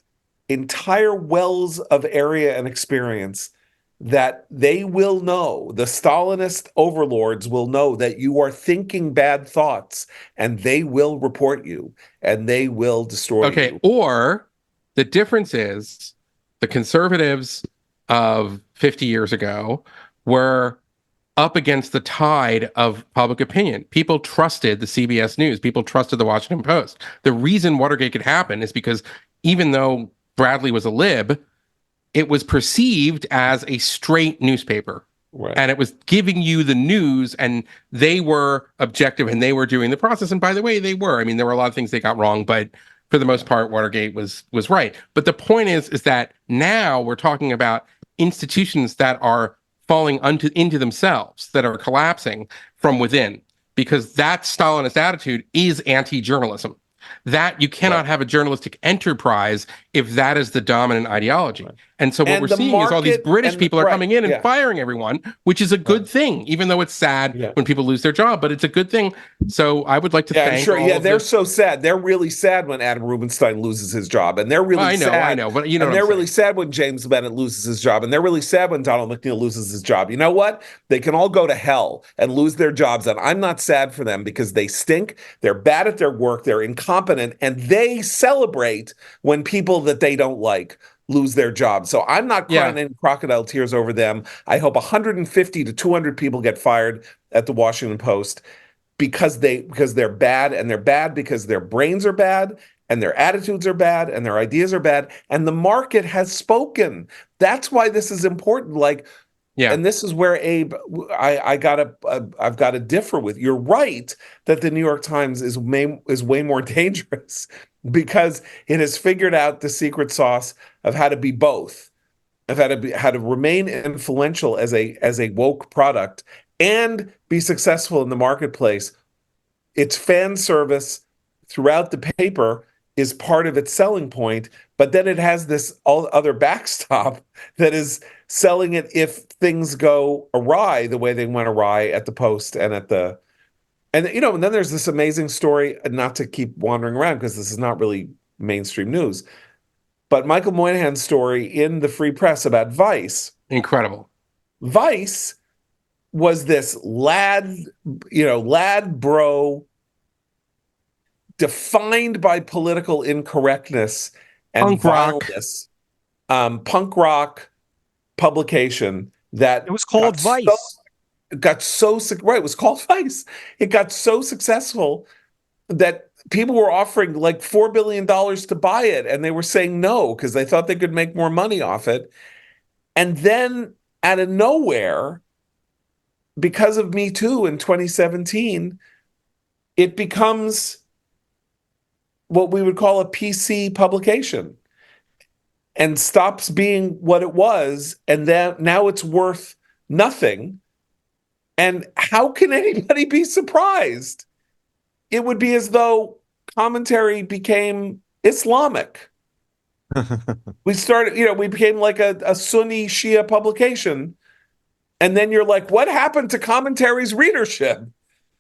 entire wells of area and experience that they will know, the Stalinist overlords will know that you are thinking bad thoughts and they will report you and they will destroy you. Okay, or the difference is the conservatives of 50 years ago were up against the tide of public opinion. People trusted the CBS News. People trusted the Washington Post. The reason Watergate could happen is because even though Bradley was a lib, it was perceived as a straight newspaper. Right. And it was giving you the news, and they were objective and they were doing the process. And by the way, they were. I mean, there were a lot of things they got wrong, but for the most part, Watergate was right. But the point is that now we're talking about institutions that are falling into themselves, that are collapsing from within, because that Stalinist attitude is anti-journalism. That you cannot have a journalistic enterprise if that is the dominant ideology. And so what we're seeing is all these British people are coming in and firing everyone, which is a good thing, even though it's sad when people lose their job, but it's a good thing. So I would like to thank they're so sad. They're really sad when Adam Rubenstein loses his job. And they're really sad. I know, but you know, and they're really sad when James Bennett loses his job. And they're really sad when Donald McNeil loses his job. You know what? They can all go to hell and lose their jobs. And I'm not sad for them because they stink. They're bad at their work. They're incompetent. And they celebrate when people that they don't like lose their jobs. So I'm not crying any crocodile tears over them. I hope 150 to 200 people get fired at the Washington Post because they're bad, and they're bad because their brains are bad, and their attitudes are bad, and their ideas are bad, and the market has spoken. That's why this is important. And this is where, Abe, I've got to differ with. You're right that the New York Times is way more dangerous because it has figured out the secret sauce of how to be both, of how to remain influential as a woke product and be successful in the marketplace. Its fan service throughout the paper is part of its selling point, but then it has this all other backstop that is selling it if things go awry the way they went awry at the Post and and then there's this amazing story, not to keep wandering around because this is not really mainstream news, but Michael Moynihan's story in the Free Press about Vice. Incredible. Vice was this lad bro, defined by political incorrectness and violence, punk rock publication that it was called Vice. It was called Vice. It got so successful that people were offering like $4 billion to buy it, and they were saying no because they thought they could make more money off it. And then out of nowhere, because of Me Too in 2017, it becomes what we would call a PC publication and stops being what it was. And then now it's worth nothing. And how can anybody be surprised? It would be as though commentary became Islamic. We became like a Sunni Shia publication. And then you're like, what happened to commentary's readership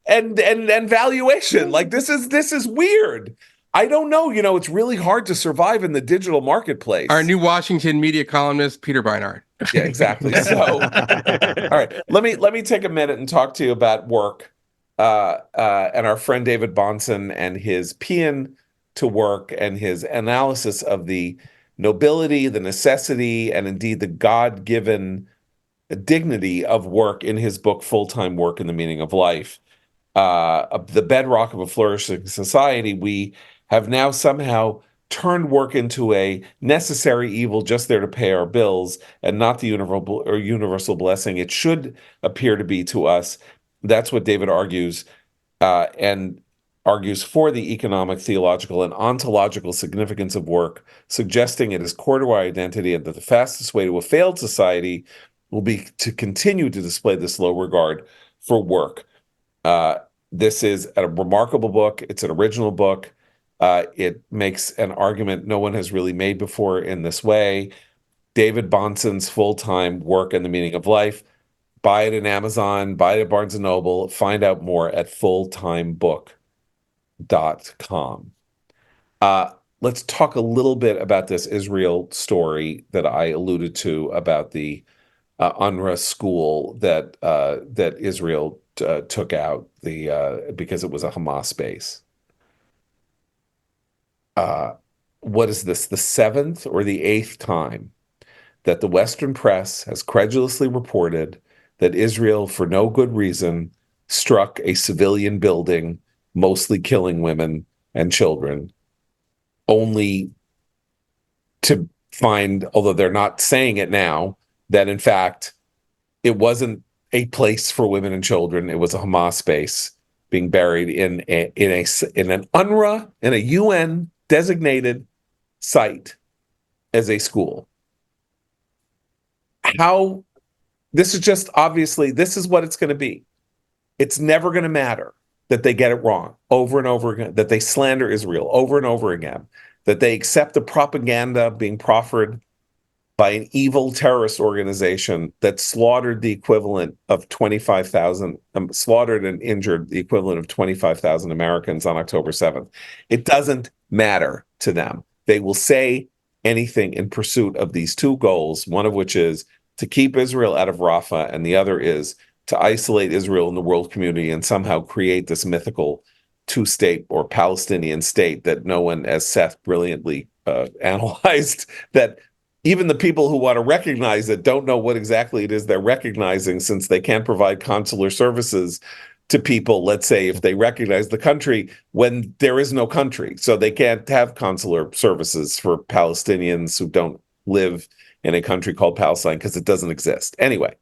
and valuation? Like, this is weird. I don't know. It's really hard to survive in the digital marketplace. Our new Washington media columnist, Peter Beinart. Yeah, exactly. So, all right, let me take a minute and talk to you about work, and our friend David Bahnsen and his paean to work and his analysis of the nobility, the necessity, and indeed the God-given dignity of work in his book, Full-Time Work and the Meaning of Life. The bedrock of a flourishing society, we have now somehow turned work into a necessary evil just there to pay our bills and not the universal blessing it should appear to be to us. That's what David argues, and argues for the economic, theological, and ontological significance of work, suggesting it is core to our identity and that the fastest way to a failed society will be to continue to display this low regard for work. This is a remarkable book. It's an original book. It makes an argument no one has really made before in this way. David Bahnsen's Full-Time Work and the Meaning of Life. Buy it in Amazon, buy it at Barnes & Noble. Find out more at fulltimebook.com. Let's talk a little bit about this Israel story that I alluded to about the UNRWA school that Israel took out because it was a Hamas base. What is this, the 7th or the 8th time that the Western press has credulously reported that Israel, for no good reason, struck a civilian building, mostly killing women and children, only to find, although they're not saying it now, that in fact it wasn't a place for women and children. It was a Hamas base being buried in an UNRWA, in a UN designated site as a school. How this is just obviously this is what it's going to be. It's never going to matter that they get it wrong over and over again, that they slander Israel over and over again, that they accept the propaganda being proffered by an evil terrorist organization that slaughtered the equivalent of 25,000, slaughtered and injured the equivalent of 25,000 Americans on October 7th. It doesn't matter to them. They will say anything in pursuit of these two goals, one of which is to keep Israel out of Rafah, and the other is to isolate Israel in the world community and somehow create this mythical two-state or Palestinian state that no one, as Seth brilliantly analyzed, that even the people who want to recognize it don't know what exactly it is they're recognizing, since they can't provide consular services to people, let's say, if they recognize the country when there is no country. So they can't have consular services for Palestinians who don't live in a country called Palestine because it doesn't exist. Anyway,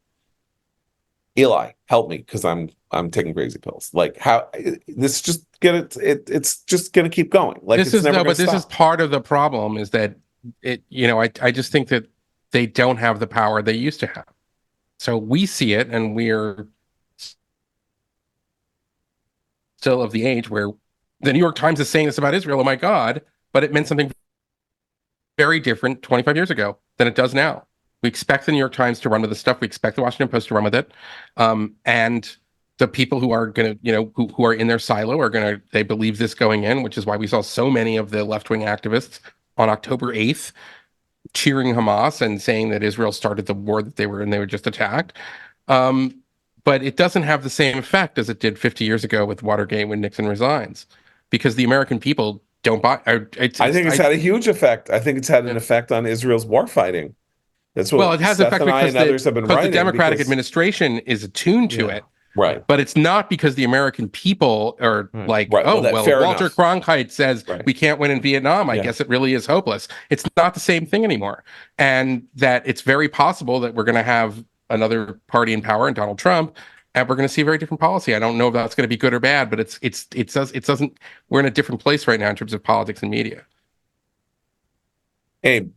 Eli, help me, because I'm taking crazy pills. Like, how this just it's just gonna keep going. Like, This it's is never no, gonna but this is stop. part of the problem, is that I just think that they don't have the power they used to have. So we see it, and we're still of the age where the New York Times is saying this about Israel. Oh my God, but it meant something very different 25 years ago than it does now. We expect the New York Times to run with this stuff. We expect the Washington Post to run with it. And the people who are going to, who are in their silo are going to, they believe this going in, which is why we saw so many of the left-wing activists on October 8th cheering Hamas and saying that Israel started the war that they were in, they were just attacked. But it doesn't have the same effect as it did 50 years ago with Watergate when Nixon resigns, because the American people don't buy. I think it's had a huge effect. I think it's had an effect on Israel's war fighting. That's what it has Seth effect and I because and others have been the writing. Democratic because- administration is attuned to it, Right. but it's not because the American people are like, Right. oh, Fair Walter enough. Cronkite says Right. we can't win in Vietnam. I Yeah. guess it really is hopeless. It's not the same thing anymore, and that it's very possible that we're going to have another party in power, and Donald Trump, and we're going to see a very different policy. I don't know if that's going to be good or bad, but it doesn't. We're in a different place right now in terms of politics and media. Abe,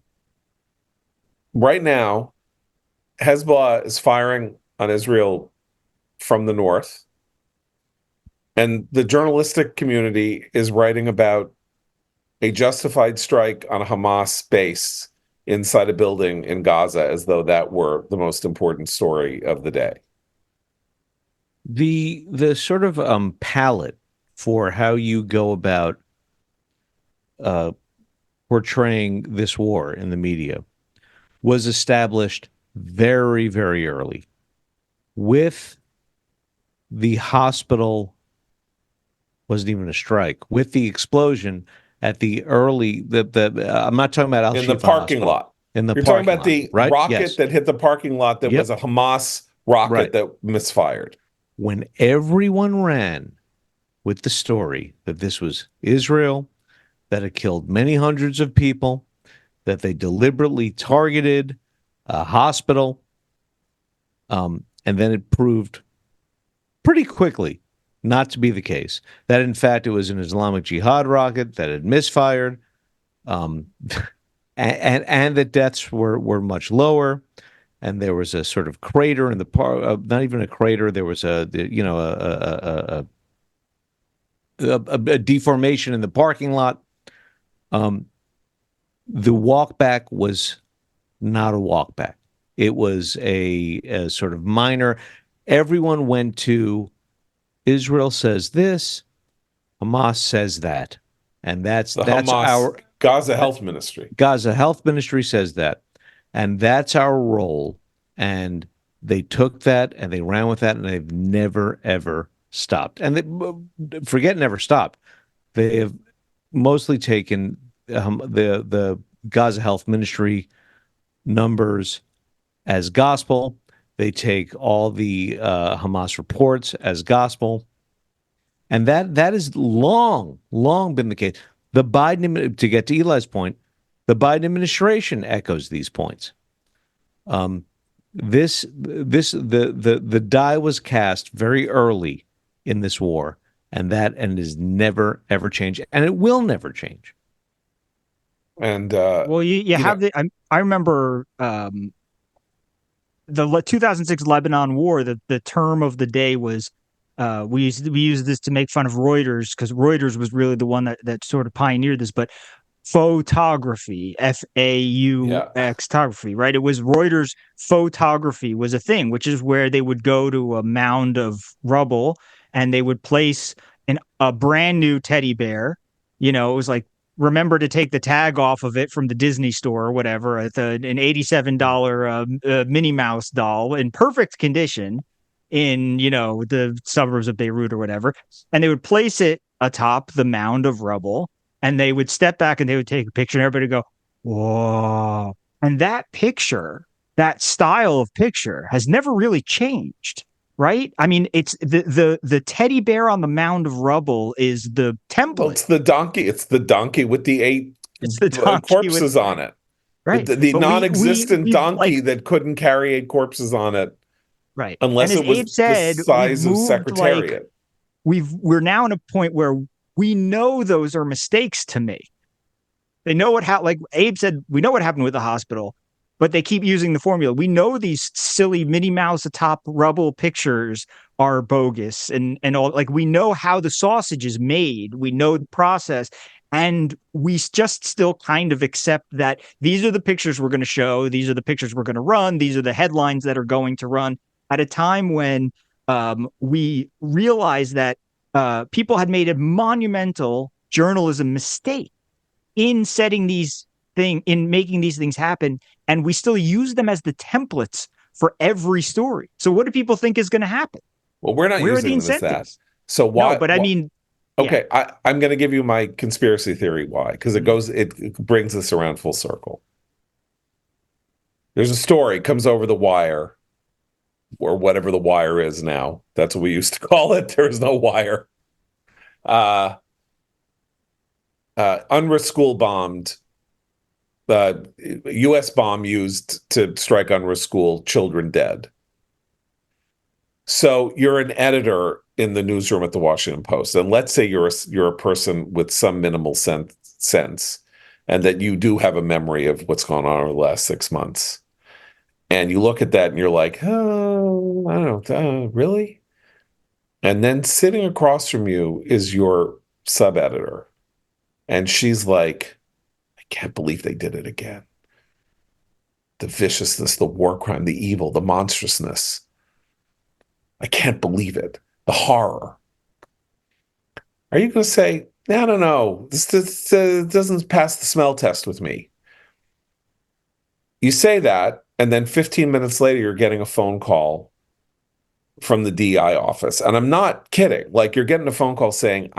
right now, Hezbollah is firing on Israel from the north, and the journalistic community is writing about a justified strike on a Hamas base inside a building in Gaza as though that were the most important story of the day. The sort of palette for how you go about portraying this war in the media was established very, very early, with the hospital wasn't even a strike, with the explosion at the early I'm not talking about In the Al-Shifa parking Hospital. lot. In the You're parking talking about the lot, right? rocket Yes. that hit the parking lot that Yep. was a Hamas rocket Right. that misfired. When everyone ran with the story that this was Israel, that it killed many hundreds of people, that they deliberately targeted a hospital, and then it proved pretty quickly not to be the case. That, in fact, it was an Islamic Jihad rocket that had misfired, and the deaths were much lower. And there was a sort of crater in the park, not even a crater. There was a deformation in the parking lot. The walk back was not a walk back. It was a sort of minor. Everyone went to Israel says this, Hamas says that, and that's Hamas our Gaza Health Ministry. Gaza Health Ministry says that, and that's our role. And they took that and they ran with that, and they've never ever stopped. And forget never stopped. They have mostly taken the Gaza Health Ministry numbers as gospel. They take all the Hamas reports as gospel, and that has long been the case. The Biden, to get to Eli's point, the Biden administration echoes these points. The die was cast very early in this war, and is never ever changed, and it will never change. And well, you have the. I remember the 2006 Lebanon War. The term of the day was we used this to make fun of Reuters, because Reuters was really the one that sort of pioneered this, but photography, photography, right? It was Reuters. Photography was a thing, which is where they would go to a mound of rubble and they would place a brand new teddy bear. It was like, remember to take the tag off of it from the Disney store or whatever, an $87 Minnie Mouse doll in perfect condition in, the suburbs of Beirut or whatever. And they would place it atop the mound of rubble, and they would step back and they would take a picture, and everybody would go, whoa. And that picture, that style of picture has never really changed, right? I mean, it's the teddy bear on the mound of rubble is the Well, template. it's the donkey. It's the donkey with the 8 It's the donkey corpses on it. right. The But non-existent we've, donkey like, that couldn't carry 8 corpses on it right. unless And as it was Abe said, the we've size of moved, Secretariat. we're now in a point where we know those are mistakes to me. They know what like Abe said, we know what happened with the hospital, but they keep using the formula. We know these silly Minnie Mouse atop rubble pictures are bogus and all. Like, we know how the sausage is made. We know the process. And we just still kind of accept that these are the pictures we're going to show. These are the pictures we're going to run. These are the headlines that are going to run at a time when we realize that people had made a monumental journalism mistake in setting in making these things happen, and we still use them as the templates for every story. So what do people think is going to happen? Well, we're not Where are the using them as that. incentives? So why? No, but I mean, okay, I'm going to give you my conspiracy theory why, because it brings us around full circle. There's a story comes over the wire, or whatever the wire is now. That's what we used to call it. There is no wire. UNRWA school bombed. U.S. bomb used to strike UNRWA school, children dead. So you're an editor in the newsroom at the Washington Post, and let's say you're a person with some minimal sense, and that you do have a memory of what's gone on over the last 6 months, and you look at that and you're like, oh, I don't know, really? And then sitting across from you is your sub-editor, and she's like, I can't believe they did it again. The viciousness, the war crime, the evil, the monstrousness. I can't believe it. The horror. Are you going to say, no, this doesn't pass the smell test with me? You say that, and then 15 minutes later, you're getting a phone call from the DI office. And I'm not kidding. Like, you're getting a phone call saying,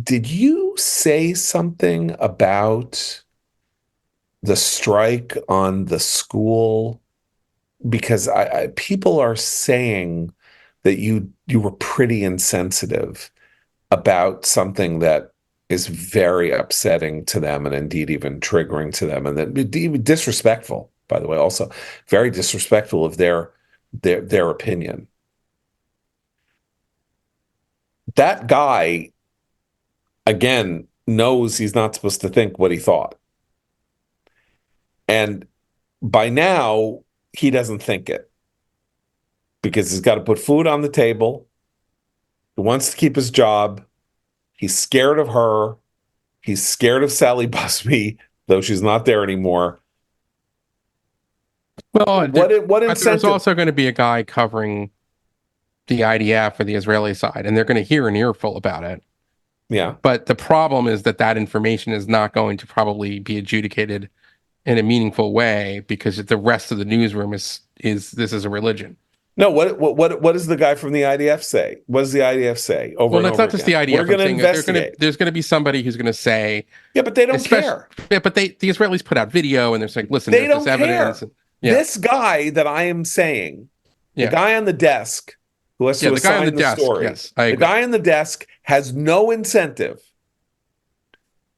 did you say something about the strike on the school? Because people are saying that you were pretty insensitive about something that is very upsetting to them, and indeed even triggering to them, and that even disrespectful, by the way, also very disrespectful of their opinion. That guy, again, knows he's not supposed to think what he thought. And by now, he doesn't think it, because he's got to put food on the table. He wants to keep his job. He's scared of her. He's scared of Sally Busby, though she's not there anymore. Well, what but incentive? there's also going to be a guy covering the IDF or the Israeli side, and they're going to hear an earful about it. Yeah. But the problem is that information is not going to probably be adjudicated in a meaningful way, because the rest of the newsroom is this is a religion. No, what does the guy from the IDF say? What does the IDF say? Well, that's not just the IDF. We're going to investigate. There's going to be somebody who's going to say, yeah, but they don't care. Yeah, but the Israelis put out video and they're saying, listen, they there's don't this evidence. Care. Yeah. This guy that I am saying, the guy on the desk who has to assign the story, yes, I agree. The guy on the desk has no incentive.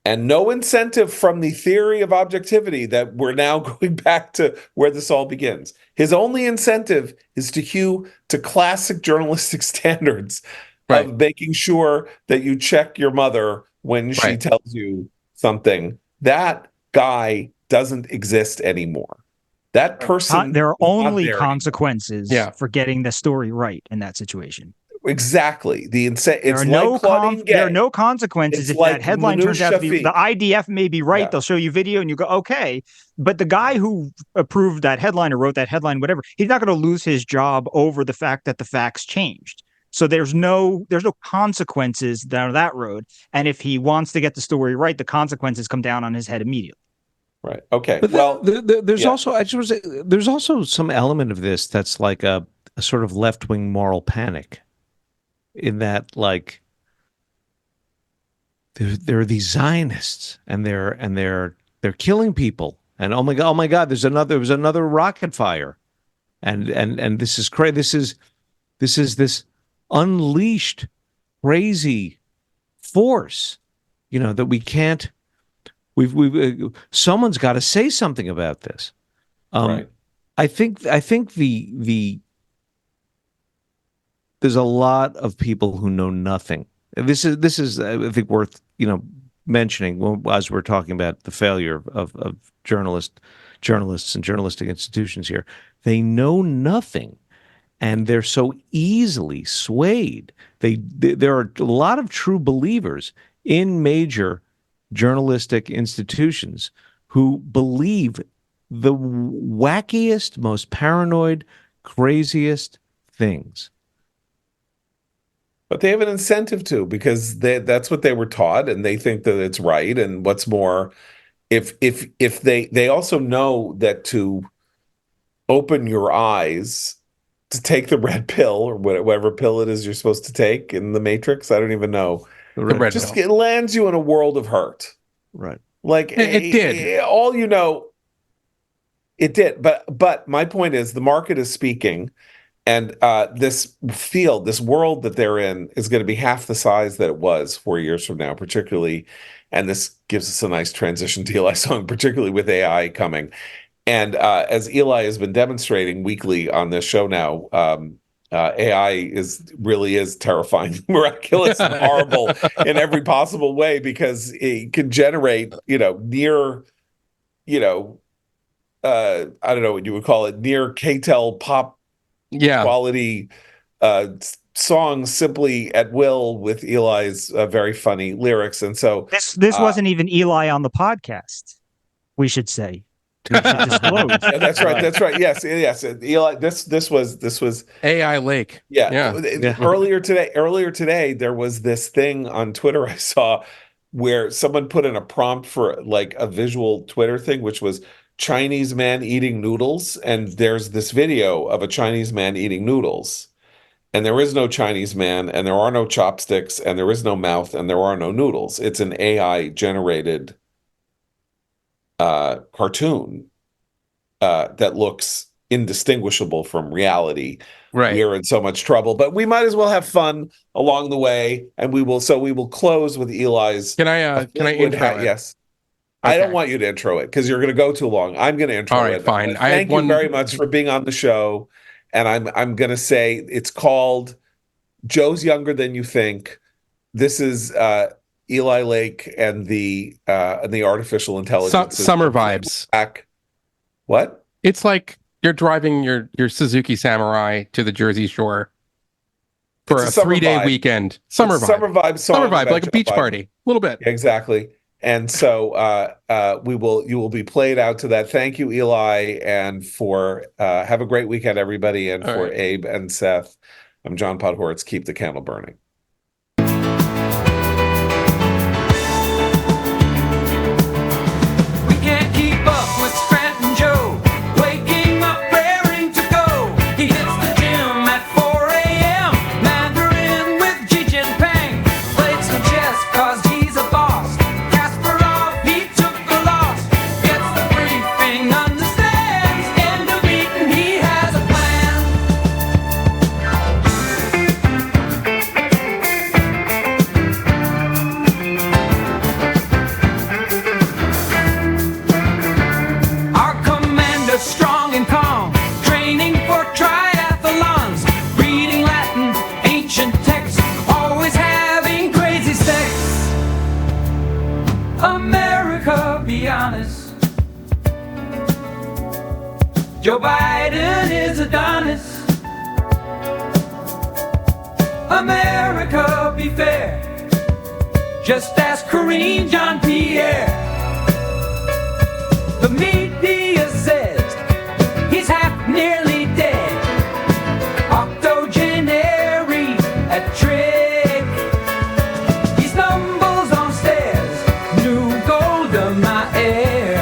And no incentive from the theory of objectivity that we're now going back to where this all begins. His only incentive is to hew to classic journalistic standards of making sure that you check your mother when she tells you something. That guy doesn't exist anymore. That person. There are only consequences for getting the story right in that situation. Exactly. There are no consequences if that headline turns out to be the IDF may be right. Yeah. They'll show you video and you go, okay. But the guy who approved that headline or wrote that headline, whatever, he's not going to lose his job over the fact that the facts changed. So there's no consequences down that road. And if he wants to get the story right, the consequences come down on his head immediately. Right. Okay. But there's also some element of this that's like a sort of left-wing moral panic. In that, like, there are these Zionists, and they're killing people And oh my God, there was another rocket fire, and this is crazy. This is this unleashed crazy force, that we can't. Someone's got to say something about this. Right. I think the there's a lot of people who know nothing. This is I think worth mentioning as we're talking about the failure of journalists and journalistic institutions here. They know nothing, and they're so easily swayed. There are a lot of true believers in major journalistic institutions who believe the wackiest, most paranoid, craziest things. But they have an incentive to, because that's what they were taught, and they think that it's right. And what's more, if they also know that to open your eyes, to take the red pill or whatever pill it is you're supposed to take in the Matrix, I don't even know. The red Just pill. it lands you in a world of hurt. Right. Like It did. All it did. But my point is, the market is speaking. And this world that they're in is going to be half the size that it was 4 years from now, particularly. And this gives us a nice transition to Eli's song, particularly with AI coming. And as Eli has been demonstrating weekly on this show now, AI really is terrifying, miraculous, and horrible in every possible way, because it can generate, near, I don't know what you would call it, near KTEL pop quality songs simply at will with Eli's very funny lyrics. And so this wasn't even Eli on the podcast, we should say. Yeah, that's right. Yes. Eli, this was AI Lake. Yeah. Earlier today, there was this thing on Twitter I saw where someone put in a prompt for like a visual Twitter thing, which was Chinese man eating noodles. And there's this video of a Chinese man eating noodles. And there is no Chinese man, and there are no chopsticks, and there is no mouth, and there are no noodles. It's an AI generated cartoon that looks indistinguishable from reality. Right. We're in so much trouble, but we might as well have fun along the way, and we will close with Eli's. Can I intro it? Yes. Okay. I don't want you to intro it because you're going to go too long. I'm going to intro it. All right, fine. Thank you very much for being on the show, and I'm going to say it's called Joe's Younger Than You Think. This is Eli Lake and the artificial intelligence. Summer vibes. What? It's like you're driving your Suzuki Samurai to the Jersey Shore for a 3-day weekend. Summer vibe, like a beach party, a little bit. Exactly. And so you will be played out to that. Thank you, Eli, and for have a great weekend, everybody. And for Abe and Seth, I'm John Podhoretz. Keep the candle burning. Joe Biden is Adonis. America, be fair. Just ask Karine Jean-Pierre. The media says he's half nearly dead. Octogenary, a trick. He stumbles on stairs, new Golda Meir,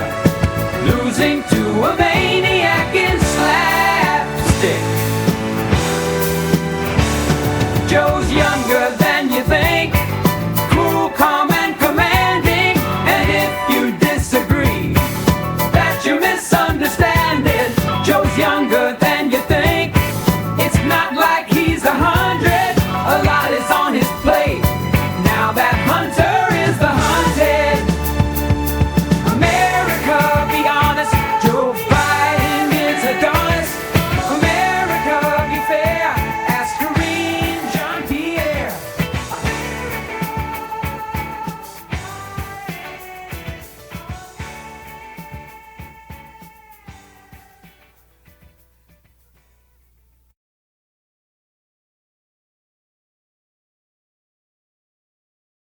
losing to a maniac in slapstick.